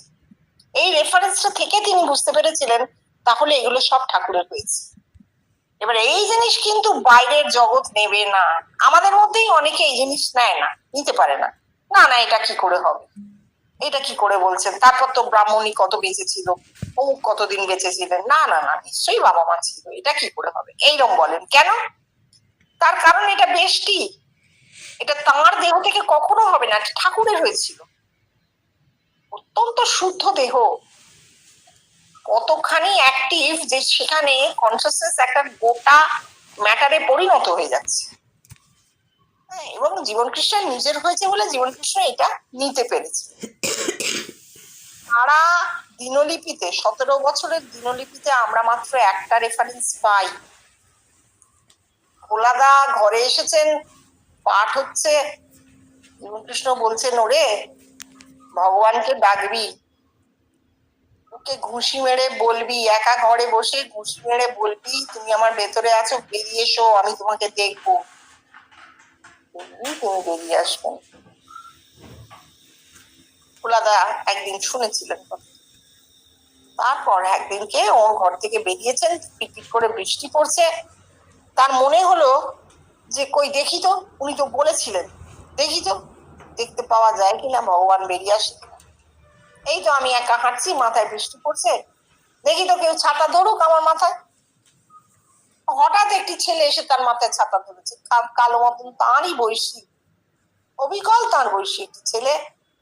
এই রেফারেন্সটা থেকে তিনি বুঝতে পেরেছিলেন তাহলে এগুলো সব ঠাকুরের হয়েছে। এবার এই জিনিস কিন্তু বাইরের জগৎ নেবে না, আমাদের মধ্যেই অনেকে এই জিনিস নেয় না, নিতে পারে না, না না এটা কি করে হবে, এটা কি করে বলছেন, তারপর তো ব্রাহ্মণী কত বেঁচে ছিল, অমুক কতদিন বেঁচে ছিলেন, না না না নিশ্চয়ই বাবা মা ছিল, এটা কি করে হবে, এইরকম বলেন কেন? তার কারণ এটা বেশটি, এটা তাঁর দেহ থেকে কখনো হবে না, ঠাকুরের হয়েছিল, অত্যন্ত শুদ্ধ দেহ, কতখানি অ্যাক্টিভ যে সেখানে কনসিয়াসনেস একটা গোটা ম্যাটারে পরিণত হয়ে যাচ্ছে। এবং জীবন কৃষ্ণের নিজের হয়েছে বলে জীবন কৃষ্ণ এটা নিতে পেরেছে। সারা দিনলিপিতে 17 বছরের দিনলিপিতে আমরা মাত্র একটা রেফারেন্স পাই, ভোলাদা ঘরে এসেছেন, পাঠ হচ্ছে, জীবন কৃষ্ণ বলছেন ওরে ভগবানকে ডাকবি, ওকে ঘুষি মেরে বলবি, একা ঘরে বসে ঘুষি মেরে বলবি তুমি আমার ভেতরে আছো, বেরিয়ে এসো, আমি তোমাকে দেখবো, তুমি বেরিয়ে আসবেন। ভোলাদা একদিন শুনেছিলেন, তারপর একদিনকে ওর ঘর থেকে বেরিয়েছেন, টিকটিক করে বৃষ্টি পড়ছে, তার মনে হলো যে কই দেখি তো, উনি তো বলেছিলেন, দেখি তো দেখতে পাওয়া যায় কিনা ভগবান বেরিয়ে আসে কিনা, এই তো আমি একা হাঁটছি, মাথায় বৃষ্টি পড়ছে, দেখি তো কেউ ছাতা ধরুক আমার মাথায়। হঠাৎ একটি ছেলে এসে তার মাথায় ছাতা ধরেছে, কালো মতন তাঁরই বয়সী, অবিকল তাঁর বয়সী একটি ছেলে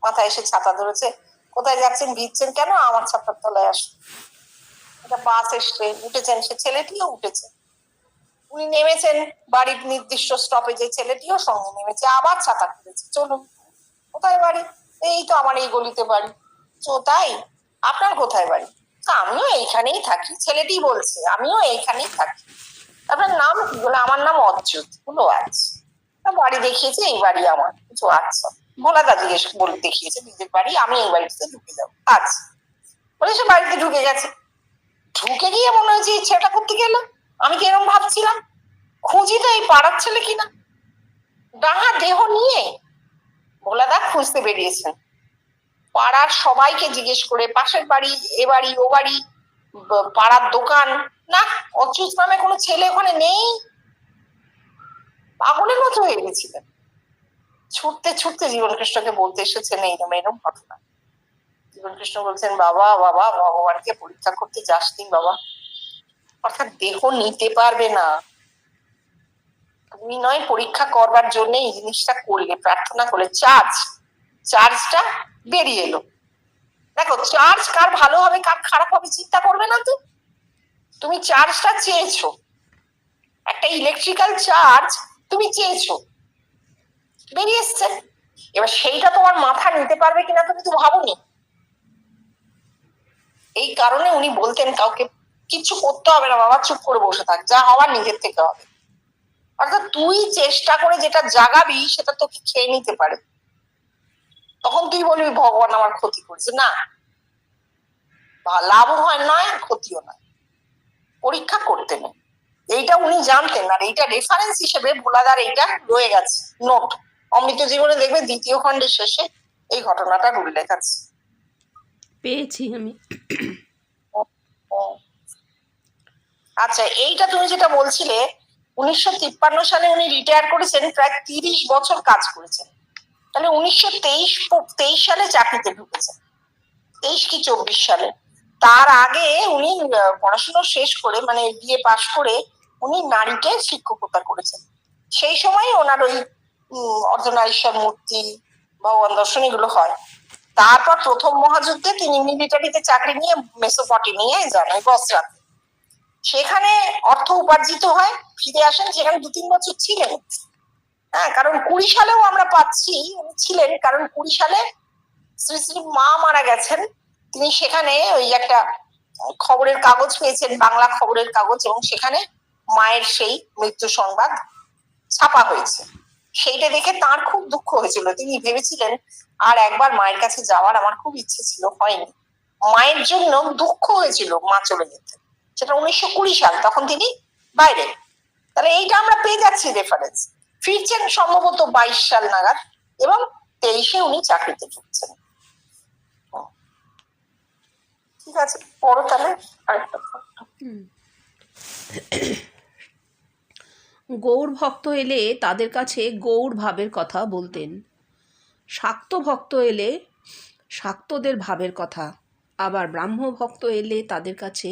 মাথায় এসে ছাতা ধরেছে। কোথায় যাচ্ছেন, ভিজছেন কেন, আমার ছাতার তলায় আসুন। একটা বাস এসে উঠেছেন, সে ছেলেটিও উঠেছে, উনি নেমেছেন বাড়ির নির্দিষ্ট স্টপেজে, ছেলেটিও সঙ্গে নেমেছে, আবার ছাতা খুলেছে, চলুন। কোথায় বাড়ি? এই তো আমার এই গলিতে বাড়ি। তাই? আপনার কোথায় বাড়ি? আমিও এইখানেই থাকি। ছেলেটি বলছে আমিও এইখানেই থাকি। আপনার নাম কি? বলে আমার নাম অচ্যুত। বলো আচ্ছা, বাড়ি দেখিয়েছে, এই বাড়ি আমার। কিছু আচ্ছা, ভোলাদা জিজ্ঞেস বলে দেখিয়েছে নিজের বাড়ি, আমি এই বাড়িতে ঢুকে যাবো, আচ্ছা বলে সে বাড়িতে ঢুকে গেছে। ঢুকে গিয়ে মনে হয়েছে এই ছেলেটা করতে গেল, আমি কি এরকম ভাবছিলাম, খুঁজি তো এই পাড়ার ছেলে কিনা। ডাহা দেহ নিয়ে ভোলাদা খুঁজতে বেরিয়েছেন, পাড়ার সবাইকে জিজ্ঞেস করে, পাশের বাড়ি, এ বাড়ি, ও বাড়ি, পাড়ার দোকান, না অচ্যুত নামে কোনো ছেলে ওখানে নেই। পাগলের মতো হয়ে গেছিলেন। ছুটতে ছুটতে জীবন কৃষ্ণকে বলতে এসেছেন এইরকম এরকম ঘটনা। জীবন কৃষ্ণ বলছেন বাবা বাবা ভগবানকে পরীক্ষা করতে যাসনি বাবা, অর্থাৎ দেহ নিতে পারবে না, তুমি নয় পরীক্ষা করবার জন্য এই জিনিসটা করলে, প্রার্থনা করলে, চার্জটা বেরিয়ে এলো। দেখো চার্জ কার ভালো হবে কার খারাপ হবে চিন্তা করবে না তো, তুমি চার্জটা চেয়েছো, একটা ইলেকট্রিক্যাল চার্জ তুমি চেয়েছো, বেরিয়ে এসছে, এবার সেইটা তোমার মাথা নিতে পারবে কিনা তুমি তো ভাবোনি। এই কারণে উনি বলতেন কাউকে কিছু করতে হবে না বাবা, চুপ করে বসে থাক, যা হওয়ার নিজের থেকে হবে। অর্থাৎ তুই চেষ্টা করে যেটা জাগাবি সেটা তোকে খেয়ে নিতে পারে। তখন তুই বলবি ভগবান আমার ক্ষতি করেছে। না, লাভও হয় নয়, ক্ষতিও নয়, পরীক্ষা করতে নেই। এইটা উনি জানতেন, আর এইটা রেফারেন্স হিসেবে ভোলাদার এইটা রয়ে গেছে নোট। অমৃত জীবনে দেখবে 2য় খণ্ডের শেষে এই ঘটনাটার উল্লেখ আছে। পেয়েছি আমি। আচ্ছা, এইটা তুমি যেটা বলছিলে 1953 সালে উনি রিটায়ার করেছেন, প্রায় 30 বছর কাজ করেছেন। তাহলে 1923 সালে চাকরিতে ঢুকেছেন, 23 কি 24 সালে। তার আগে উনি পড়াশোনা শেষ করে, মানে বিএ পাশ করে উনি নারীকে শিক্ষকতা করেছেন। সেই সময় ওনার ওই অর্ধনারীশ্বর মূর্তি, ভগবান দর্শন এগুলো হয়। তারপর প্রথম মহাযুদ্ধে তিনি মিলিটারিতে চাকরি নিয়ে মেসোপটেমিয়ায় যান, ওই বসরাতে। সেখানে অর্থ উপার্জিত হয়, ফিরে আসেন, সেখানে 2-3 বছর ছিলেন। হ্যাঁ, কারণ 20 সালেও আমরা পাচ্ছি উনি ছিলেন, কারণ 20 সালে শ্রী শ্রী মা মারা গেছেন। তিনি সেখানে ওই একটা খবরের কাগজ পেয়েছেন, বাংলা খবরের কাগজ, এবং সেখানে মায়ের সেই মৃত্যু সংবাদ ছাপা হয়েছে। সেইটা দেখে তার খুব দুঃখ হয়েছিল। তিনি ভেবেছিলেন আর একবার মায়ের কাছে যাওয়ার আমার খুব ইচ্ছে ছিল, হয়নি। মায়ের জন্য দুঃখ হয়েছিল মা চলে যেতে। সেটা 1920 সাল, তখন তিনি বাইরে। তাহলে এইটা আমরা পেয়ে যাচ্ছি রেফারেন্স। ফিরছেন সম্ভবত 22 সাল নাগাদ, এবং 23-এ উনি চাকরিতে ঢুকছেন। ঠিক আছে, পড়ো তাহলে আরেকটা। গৌর ভক্ত এলে তাদের কাছে গৌর ভাবের কথা বলতেন, শাক্ত ভক্ত এলে শাক্তদের ভাবের কথা, আবার ব্রাহ্ম ভক্ত এলে তাদের কাছে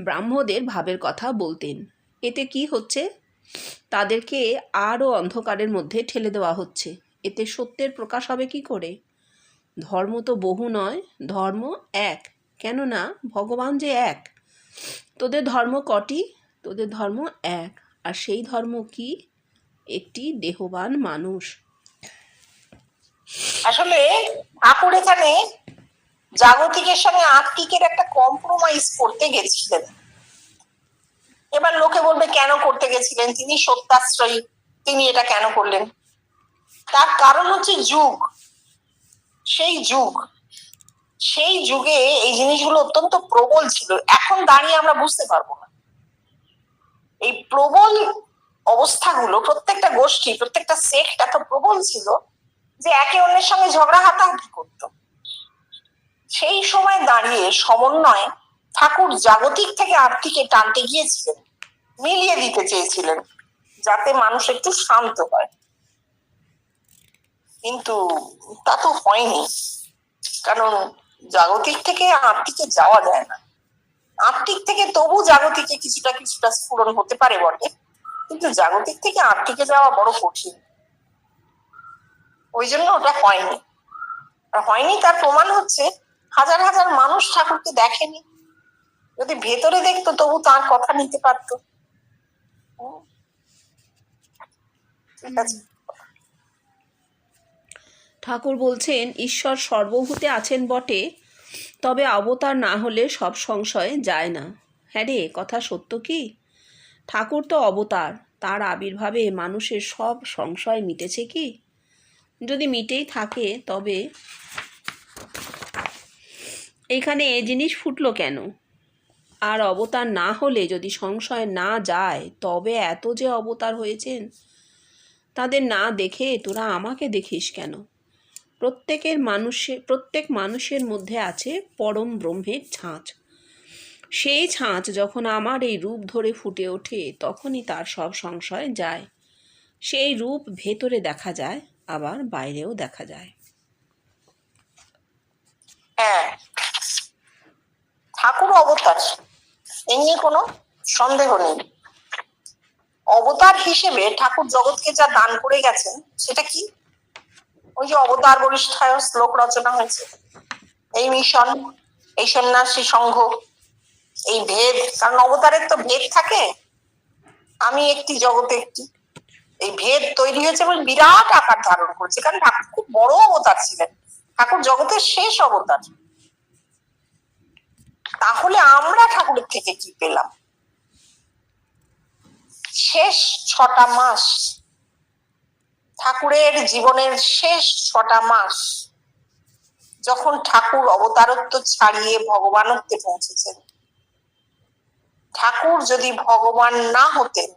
ব্রাহ্মদের ভাবের কথা বলতেন। এতে কি হচ্ছে? তাদেরকে আরও অন্ধকারের মধ্যে ঠেলে দেওয়া হচ্ছে। এতে সত্যের প্রকাশ হবে কি করে? ধর্ম তো বহু নয়, ধর্ম এক। কেননা ভগবান যে এক। তোদের ধর্ম কটি? তোদের ধর্ম এক। আর সেই ধর্ম কি? একটি দেহবান মানুষ। আসলে ঠাকুর এখানে জাগতিকের সঙ্গে আত্মিকের একটা কম্প্রোমাইজ করতে গেছিলেন। এবার লোকে বলবে কেন করতে গেছিলেন, তিনি সত্যাশ্রয়ী, তিনি এটা কেন করলেন? তার কারণ হচ্ছে যুগ, সেই যুগে এই জিনিসগুলো অত্যন্ত প্রবল ছিল। এখন দাঁড়িয়ে আমরা বুঝতে পারবো না। এই প্রবল অবস্থাগুলো, প্রত্যেকটা গোষ্ঠী, প্রত্যেকটা সেক্ট এত প্রবল ছিল যে একে অন্যের সঙ্গে ঝগড়া হাতাহাতি করতো। সেই সময় দাঁড়িয়ে সমন্বয় ঠাকুর জাগতিক থেকে আত্মিকে টানতে গিয়েছিলেন, মিলিয়ে দিতে চেয়েছিলেন, যাতে মানুষ একটু শান্ত হয়। কিন্তু তা তো হয়নি, কারণ জাগতিক থেকে আত্মিকে যাওয়া যায় না। আত্মিক থেকে তবু জাগতিকে কিছুটা স্ফুরণ হতে পারে বটে, কিন্তু জাগতিক থেকে আত্মিকে যাওয়া বড় কঠিন। ওই জন্য ওটা হয়নি। তার প্রমাণ হচ্ছে হাজার হাজার মানুষ ঠাকুরকে দেখেনি। যদি ভেতরে দেখতো তবু তার কথা নিতে পারতো। ঠিক আছে। ঠাকুর বলছেন, ঈশ্বর সর্বভূতে আছেন বটে, তবে অবতার না হলে সব সংশয় যায় না। হ্যাঁ রে, কথা সত্য কি? ঠাকুর তো অবতার, তার আবির্ভাবে মানুষের সব সংশয় মিটেছে কি? যদি মিটেই থাকে তবে এইখানে এ জিনিস ফুটলো কেন? আর অবতার না হলে যদি সংশয় না যায়, তবে এত যে অবতার হয়েছেন তাদের না দেখে তোরা আমাকে দেখিস কেন? প্রত্যেক মানুষের মধ্যে আছে পরম ব্রহ্মের ছাঁচ। সেই ছাঁচ যখন আমার এই রূপ ধরে ফুটে ওঠে, তখনই তার সব সংশয় যায়। সেই রূপ ভেতরে দেখা যায়, আবার বাইরেও দেখা যায়। হ্যাঁ, ঠাকুর অবতার, এ নিয়ে কোনো সন্দেহ নেই। অবতার হিসেবে ঠাকুর জগৎকে যা দান করে গেছেন সেটা কি? ওই যে অবতার বরিষ্ঠায় শ্লোক রচনা হয়েছে, এই মিশন, এই সন্ন্যাসী সংঘ, এই ভেদ। কারণ অবতারের তো ভেদ থাকে, আমি একটি জগতে একটি, এই ভেদ তৈরি হয়েছে এবং বিরাট আকার ধারণ করছে। কারণ ঠাকুর খুব বড় অবতার ছিলেন, ঠাকুর জগতের শেষ অবতার। তাহলে আমরা ঠাকুরের থেকে কি পেলাম? শেষ 6টা মাস ঠাকুরের জীবনের শেষ 6টা মাস যখন ঠাকুর অবতারত্ব ছাড়িয়ে ভগবানত্বে পৌঁছেছেন, ঠাকুর যদি ভগবান না হতেন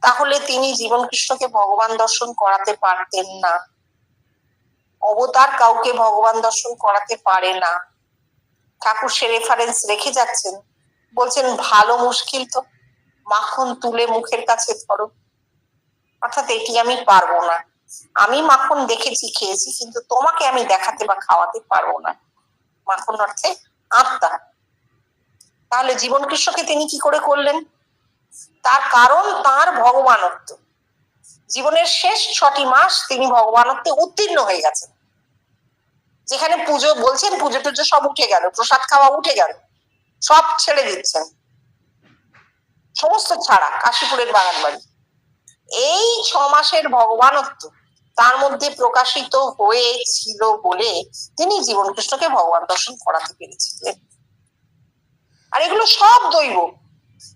তাহলে তিনি জীবন কৃষ্ণকে ভগবান দর্শন করাতে পারতেন না। অবতার কাউকে ভগবান দর্শন করাতে পারে না। ঠাকুর সে রেফারেন্স রেখে যাচ্ছেন, বলছেন ভালো মুশকিল তো, মাখন তুলে মুখের কাছে ধরো। অর্থাৎ এটি আমি পারবো না, আমি মাখন দেখেছি খেয়েছি, কিন্তু তোমাকে আমি দেখাতে বা খাওয়াতে পারবো না। মাখন অর্থে আত্মা। তাহলে জীবন কৃষ্ণকে তিনি কি করে করলেন? তার কারণ তার ভগবানত্ব। জীবনের শেষ 6টি মাস তিনি ভগবানত্বে উত্তীর্ণ হয়ে গেছেন। যেখানে পুজো বলছেন, পুজো টুজো সব উঠে গেল, প্রসাদ খাওয়া উঠে গেল, সব ছেড়ে দিচ্ছেন, সমস্ত ছাড়া, কাশীপুরের বাগান বাড়ি। এই 6 মাসের ভগবানত্ব তার মধ্যে প্রকাশিত হয়েছিল বলে তিনি জীবন কৃষ্ণকে ভগবান দর্শন করাতে পেরেছিলেন। আর এগুলো সব দৈব,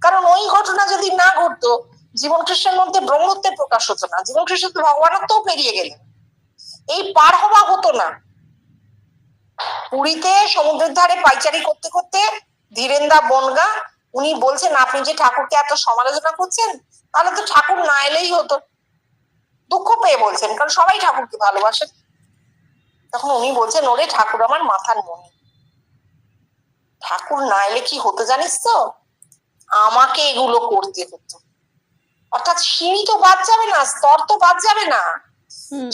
কারণ ওই ঘটনা যদি না ঘটতো জীবন কৃষ্ণের মধ্যে ব্রহ্মত্বের প্রকাশ হতো না, জীবন কৃষ্ণ তো ভগবানত্বও পেরিয়ে গেলেন, এই পার হওয়া হতো না। পুরীতে সমুদ্রের ধারে পাইচারি করতে করতে ধীরেন্দা বনগা উনি বলছেন, আপনি যে ঠাকুরকে এত সমালোচনা করছেন, তাহলে তো ঠাকুর না এলেই হতো। দুঃখ পেয়ে বলছেন, কারণ সবাই ঠাকুরকে ভালোবাসেন। তখন উনি বলছেন, ওরে ঠাকুর আমার মাথার মণি, ঠাকুর না এলে কি হতো জানিস তো, আমাকে এগুলো করতে হতো। অর্থাৎ সিঁড়ি তো বাদ যাবে না, স্তর তো বাদ যাবে না,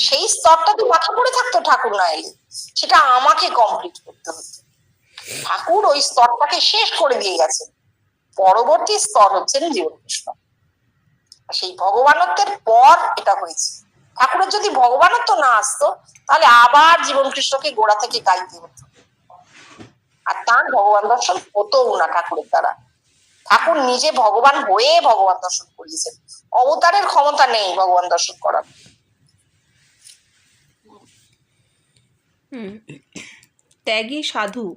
সেই স্তরটা তো মাথা পড়ে থাকতো ঠাকুর না এলে, সেটা আমাকে কমপ্লিট করতে হতো। ঠাকুর ওই স্তরটাকে শেষ করে দিয়ে গেছেন। পরবর্তী স্তর হচ্ছেন জীবন কৃষ্ণ। সেই ভগবানত্বের পর এটা হয়েছে। ঠাকুরের যদি ভগবানত্ব না আসতো তাহলে আবার জীবন কৃষ্ণকে গোড়া থেকে গাইতে হতো, আর তার ভগবান দর্শন হতো না ঠাকুরের দ্বারা। ঠাকুর নিজে ভগবান হয়ে ভগবান দর্শন করিয়েছেন, অবতারের ক্ষমতা নেই ভগবান দর্শন করার। ত্যাগী সাধু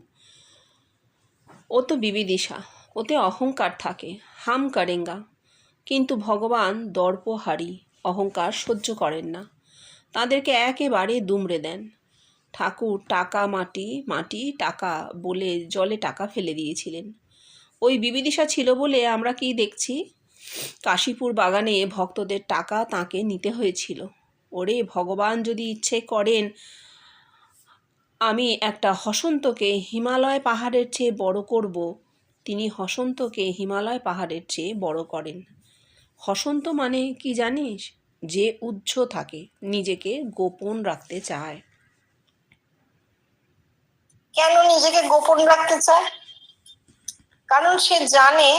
ও তো বিবিদিশা, ওতে অহংকার থাকে, হাম করেঙ্গা। কিন্তু ভগবান দর্পহারী, অহংকার সহ্য করেন না, তাদেরকে একেবারে দুমড়ে দেন। ঠাকুর টাকা মাটি, মাটি টাকা বলে জলে টাকা ফেলে দিয়েছিলেন। ওই বিবিদিশা ছিল বলে আমরা কি দেখছি, কাশীপুর বাগানে ভক্তদের টাকা তাঁকে নিতে হয়েছিল। ওরে ভগবান যদি ইচ্ছে করেন আমি একটা হসন্তকে হিমালয় পাহাড়ের চেয়ে বড় করব, তিনি হসন্তকে হিমালয় পাহাড়ের চেয়ে বড় করেন। হসন্ত মানে কি জানিস? যে উচ্চ থাকে, নিজেকে গোপন রাখতে চায়। কেন নিজেকে গোপন রাখতে চায়? কারণ সে জানে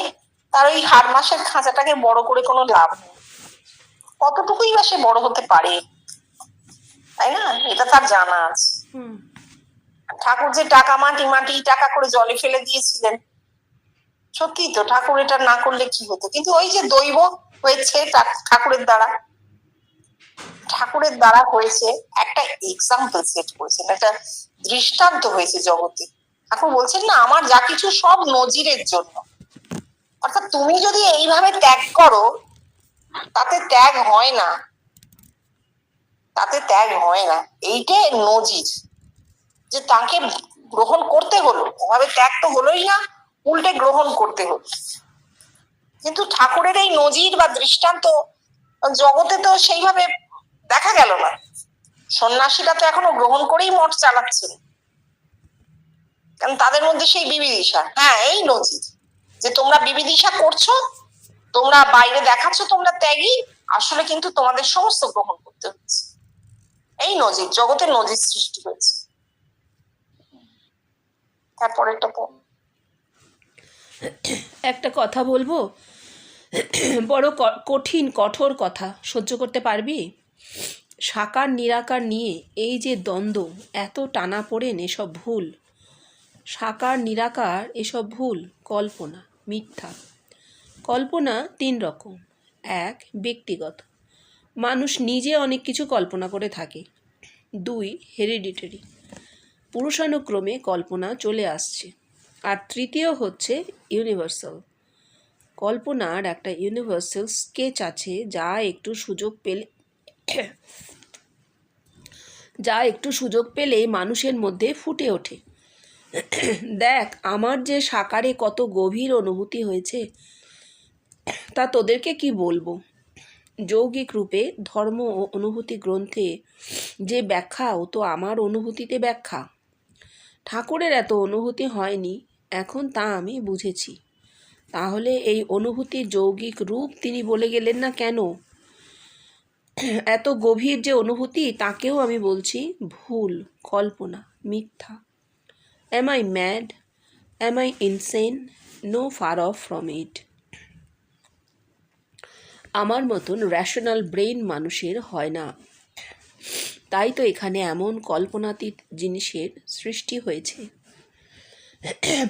তার ওই হাড় মাসের খাঁচাটাকে বড় করে কোনো লাভ নেই। কতটুকুই বা সে বড় হতে পারে, তাই না? এটা তার জানা আছে। ঠাকুর যে টাকা মাটি মাটি টাকা করে জলে ফেলে দিয়েছিলেন, সত্যি তো ঠাকুর এটা না করলে কি হতো, কিন্তু ওই যে দৈব হয়েছে ঠাকুরের দ্বারা, ঠাকুরের দ্বারা হয়েছে, একটা এক্সাম্পল সেট করেছেন, একটা দৃষ্টান্ত হয়েছে জগতে। ঠাকুর বলছেন না, আমার যা কিছু সব নজিরের জন্য। অর্থাৎ তুমি যদি এইভাবে ত্যাগ করো, তাতে ত্যাগ হয় না, তাতে ত্যাগ হয় না। এইটাই নজির, যে তাকে গ্রহণ করতে হলো, ওভাবে ত্যাগ তো হলোই না, উল্টে গ্রহণ করতে হলো। কিন্তু ঠাকুরের এই নজির বা দৃষ্টান্ত জগতে তো সেইভাবে দেখা গেল না। সন্ন্যাসীরা তো এখনো গ্রহণ করেই মঠ চালাচ্ছেন, কারণ তাদের মধ্যে সেই বিবিদিশা। হ্যাঁ, এই নজির যে তোমরা বিবিদিশা করছো, তোমরা বাইরে দেখাচ্ছ তোমরা ত্যাগী, আসলে কিন্তু তোমাদের সমস্ত গ্রহণ করতে হচ্ছে। এই নজির, জগতের নজির সৃষ্টি হয়েছে। তারপরে একটা কথা বলবো, বড় কঠিন কঠোর কথা, সহ্য করতে পারবি? সাকার নিরাকার নিয়ে এই যে দ্বন্দ্ব, এত টানাপোড়েন, এসব ভুল। সাকার নিরাকার এসব ভুল, কল্পনা, মিথ্যা। কল্পনা 3 রকম। 1, ব্যক্তিগত, মানুষ নিজে অনেক কিছু কল্পনা করে থাকে। 2, হেরিডিটারি, পুরুষানুক্রমে কল্পনা চলে আসছে। আর 3 হচ্ছে ইউনিভার্সাল। কল্পনার একটা ইউনিভার্সাল স্কেচ আছে, যা একটু সুযোগ পেলে যা একটু সুযোগ পেলেই মানুষের মধ্যে ফুটে ওঠে। দেখ, আমার যে সাকারে কত গভীর অনুভূতি হয়েছে তা তোদেরকে কি বলবো। যৌগিক রূপে ধর্ম ও অনুভূতি গ্রন্থে যে ব্যাখ্যা, ও তো আমার অনুভূতিতে ব্যাখ্যা। ঠাকুরের এত অনুভূতি হয়নি, এখন তা আমি বুঝেছি। তাহলে এই অনুভূতির যৌগিক রূপ তিনি বলে গেলেন না কেন? এত গভীর যে অনুভূতি, তাকেও আমি বলছি ভুল, কল্পনা, মিথ্যা। Am I mad? Am I insane? No, far off from it. আমার মতন র্যাশনাল ব্রেইন মানুষের হয় না। তাই তো এখানে এমন কল্পনাতীত জিনিসের সৃষ্টি হয়েছে।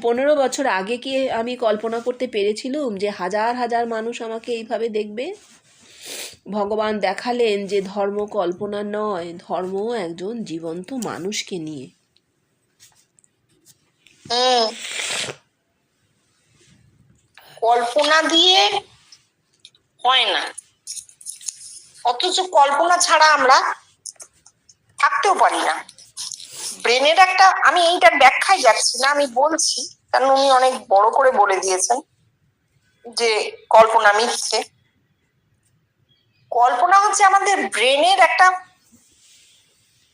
15 বছর আগে কি আমি কল্পনা করতে পেরেছিলুম যে হাজার হাজার মানুষ আমাকে এইভাবে দেখবে? ভগবান দেখালেন যে ধর্ম কল্পনা নয়, ধর্ম একজন জীবন্ত মানুষকে নিয়ে। কল্পনা দিয়ে হয় না, অথচ কল্পনা ছাড়া আমরা থাকতেও পারি না। ব্রেনের একটা, আমি এইটার ব্যাখ্যায় যাচ্ছি না, আমি বলছি কারণ উনি অনেক বড় করে বলে দিয়েছেন যে কল্পনা মিথ্যে। কল্পনা হচ্ছে আমাদের ব্রেনের একটা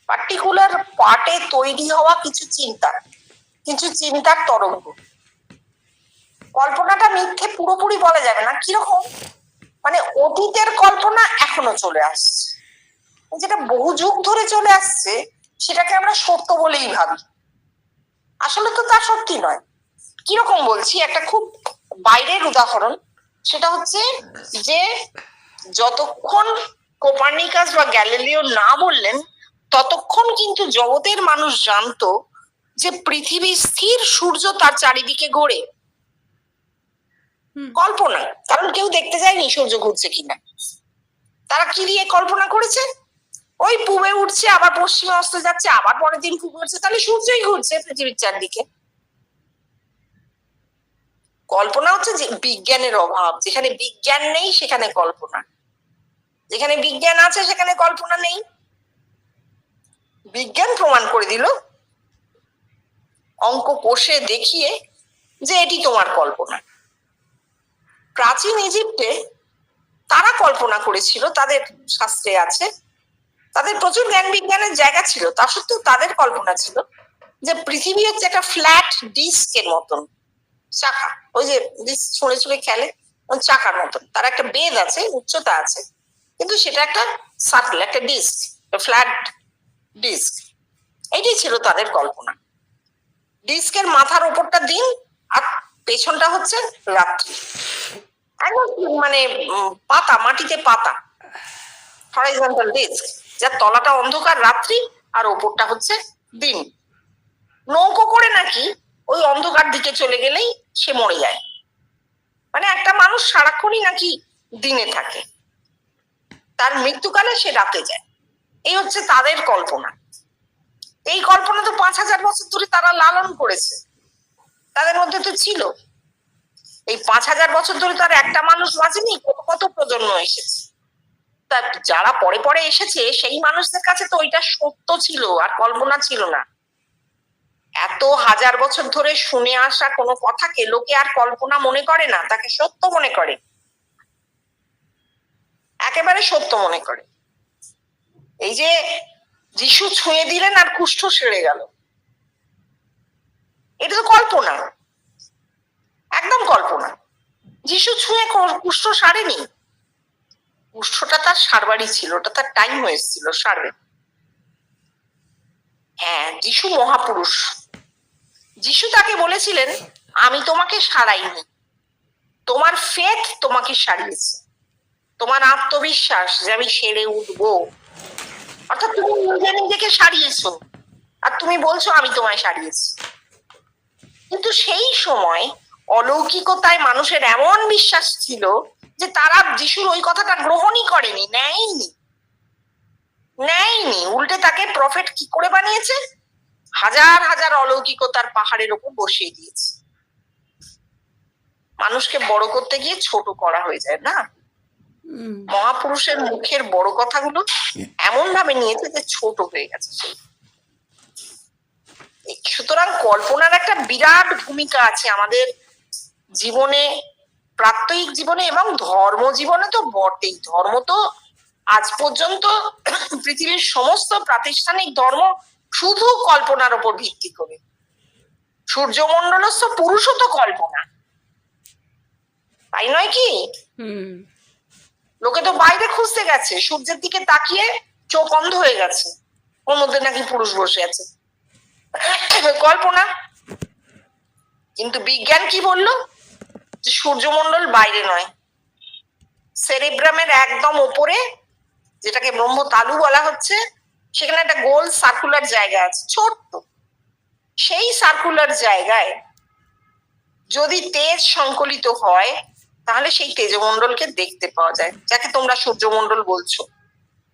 পার্টিকুলার পার্টে তৈরি হওয়া কিছু চিন্তার তরঙ্গ। কল্পনাটা মিথ্যে পুরোপুরি বলা যাবে না, কিরকম মানে অতীতের কল্পনা এখনো চলে আসছে, যেটা বহু যুগ ধরে চলে আসছে সেটাকে আমরা সত্য বলেই ভাবি, আসলে তো তা সত্যি নয়। কিরকম বলছি, একটা খুব বাইরের উদাহরণ, সেটা হচ্ছে যে যতক্ষণ কোপার্নিকাস বা গ্যালিলিও না বললেন ততক্ষণ কিন্তু জগতের মানুষ জানতো যে পৃথিবী স্থির, সূর্য তার চারিদিকে ঘোরে। কল্পনা, কারণ কেউ দেখতে যায়নি সূর্য ঘুরছে কিনা। তারা কি দিয়ে কল্পনা করেছে? ওই পূবে উঠছে, আবার পশ্চিমে অস্ত যাচ্ছে, আবার পরের দিন পূবে উঠছে, তাহলে সূর্যই ঘুরছে পৃথিবীর চারদিকে। কল্পনা হচ্ছে যে বিজ্ঞানের অভাব। যেখানে বিজ্ঞান নেই সেখানে কল্পনা, যেখানে বিজ্ঞান আছে সেখানে কল্পনা নেই। বিজ্ঞান প্রমাণ করে দিল অঙ্ক কষে দেখিয়ে যে এটি তোমার কল্পনা। প্রাচীন ইজিপ্টে তারা কল্পনা করেছিল, তাদের শাস্ত্রে আছে, তাদের প্রচুর জ্ঞান বিজ্ঞানের জায়গা ছিল, তা সত্ত্বেও তাদের কল্পনা ছিল যে পৃথিবী হচ্ছে একটা ফ্ল্যাট ডিস্কের মতন, চাকা, ওই যে ডিস্ক ছুঁড়ে ছুঁড়ে খেলে চাকার মতন। তার একটা বেদ আছে, উচ্চতা আছে, কিন্তু সেটা একটা সার্কেল, একটা ডিস্ক, ফ্ল্যাট ডিস্ক। এটাই ছিল তাদের কল্পনা। ডিস্কের মাথার উপরটা দিন আর পেছনটা হচ্ছে রাত্রি, একদম মানে পাতা, মাটিতে পাতা, হরাইজন্টাল ডিস্ক, যার তলাটা অন্ধকার রাত্রি আর ওপরটা হচ্ছে দিন। নৌকো করে নাকি ওই অন্ধকার দিকে চলে গেলেই সে মরে যায়, মানে একটা মানুষ সারাক্ষণই নাকি দিনে থাকে, তার মৃত্যুকালে সে রাতে যায়। এই হচ্ছে তাদের কল্পনা। এই কল্পনা তো 5000 বছর ধরে তারা লালন করেছে, তাদের মধ্যে তো ছিল। এই 5000 বছর ধরে তার একটা মানুষ বাঁচেনি, কত প্রজন্ম এসেছে। তা যারা পরে পরে এসেছে সেই মানুষদের কাছে তো ওইটা সত্য ছিল, আর কল্পনা ছিল না। এত হাজার বছর ধরে শুনে আসা কোনো কথাকে লোকে আর কল্পনা মনে করে না, তাকে সত্য মনে করে, একেবারে সত্য মনে করে। এই যে যিশু ছুঁয়ে দিলেন আর কুষ্ঠ সেরে গেল, এটা তো কল্পনা, একদম কল্পনা। যিশু ছুঁয়ে কুষ্ঠ সারেনি, কুষ্ঠটা তার সারবারই ছিল, ওটা তার টাইম হয়েছিল, সারবে। হ্যাঁ, যিশু মহাপুরুষ। যিশু তাকে বলেছিলেন, আমি তোমাকে সারাইনি, তোমার ফেথ তোমাকে সারিয়েছে, তোমার আত্মবিশ্বাস যে আমি সেরে উঠবো, অর্থাৎ তুমি নিজে নিজেকে সারিয়েছো আর তুমি বলছো আমি তোমায় সারিয়েছি। কিন্তু সেই সময় অলৌকিকতায় মানুষের এমন বিশ্বাস ছিল যে তারা যিশুর ওই কথাটা গ্রহণই করেনি, নেয়নি। উল্টে তাকে প্রফেট কি করে বানিয়েছে? হাজার হাজার অলৌকিকতার পাহাড়ের উপর বসিয়ে দিয়েছে। মানুষকে বড় করতে গিয়ে ছোট করা হয়ে যায় না? মহাপুরুষের মুখের বড় কথাগুলো এমন ভাবে নিয়েছে যে ছোট হয়ে গেছে সেই। সুতরাং কল্পনার একটা বিরাট ভূমিকা আছে আমাদের জীবনে, প্রাত্যহিক জীবনে এবং ধর্ম জীবনে তো বটেই। ধর্ম তো আজ পর্যন্ত পৃথিবীর সমস্ত প্রাতিষ্ঠানিক ধর্ম শুধু কল্পনার উপর ভিত্তি করে। সূর্যমণ্ডলস্থ পুরুষও তো কল্পনা, তাই নয় কি? লোকে তো বাইরে খুঁজতে গেছে, সূর্যের দিকে তাকিয়ে চোখ অন্ধ হয়ে গেছে, ওর মধ্যে নাকি পুরুষ বসে আছে, কল্পনা। কিন্তু বিজ্ঞান কি বললো? যে সূর্যমণ্ডল বাইরে নয়, সেরেব্রামের একদম ওপরে, যেটাকে ব্রহ্মতালু বলা হচ্ছে, সেখানে একটা গোল সার্কুলার জায়গা আছে, ছোট্ট। সেই সার্কুলার জায়গায় যদি তেজ সংকলিত হয় তাহলে সেই তেজমণ্ডলকে দেখতে পাওয়া যায়, যাকে তোমরা সূর্যমণ্ডল বলছো।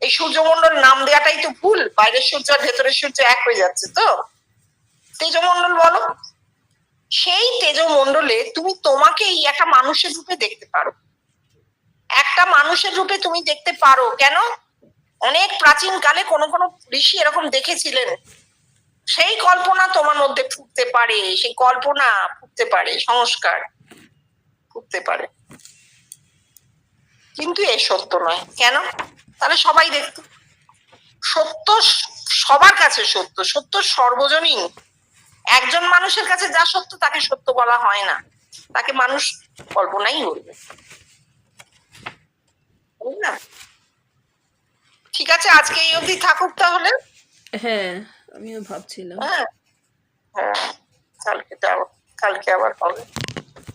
এই সূর্যমণ্ডল নাম দেওয়াটাই তো ভুল, বাইরের সূর্য আর ভেতরের সূর্য এক হয়ে যাচ্ছে তো। তেজমণ্ডল বলো। সেই তেজমণ্ডলে তুমি তোমাকেই একটা মানুষের রূপে দেখতে পারো, একটা মানুষের রূপে তুমি দেখতে পারো। কেন? অনেক প্রাচীন কালে কোনো কোনো ঋষি এরকম দেখেছিলেন। সেই কল্পনা তোমার মধ্যে ফুটতে পারে, সেই কল্পনা ফুটতে পারে, সংস্কার ফুটতে পারে, কিন্তু এ সত্য নয়। কেন? তাহলে সবাই দেখতো। সত্য সবার কাছে সত্য, সত্য সর্বজনীন। একজন মানুষের কাছে যা সত্য তাকে সত্য বলা হয় না, তাকে মানুষ কল্পনাই বলবে। না, ঠিক আছে, আজকে এই অবধি থাকুক তাহলে। হ্যাঁ, আমিও ভাবছিলাম। হ্যাঁ, কালকে আবার হবে।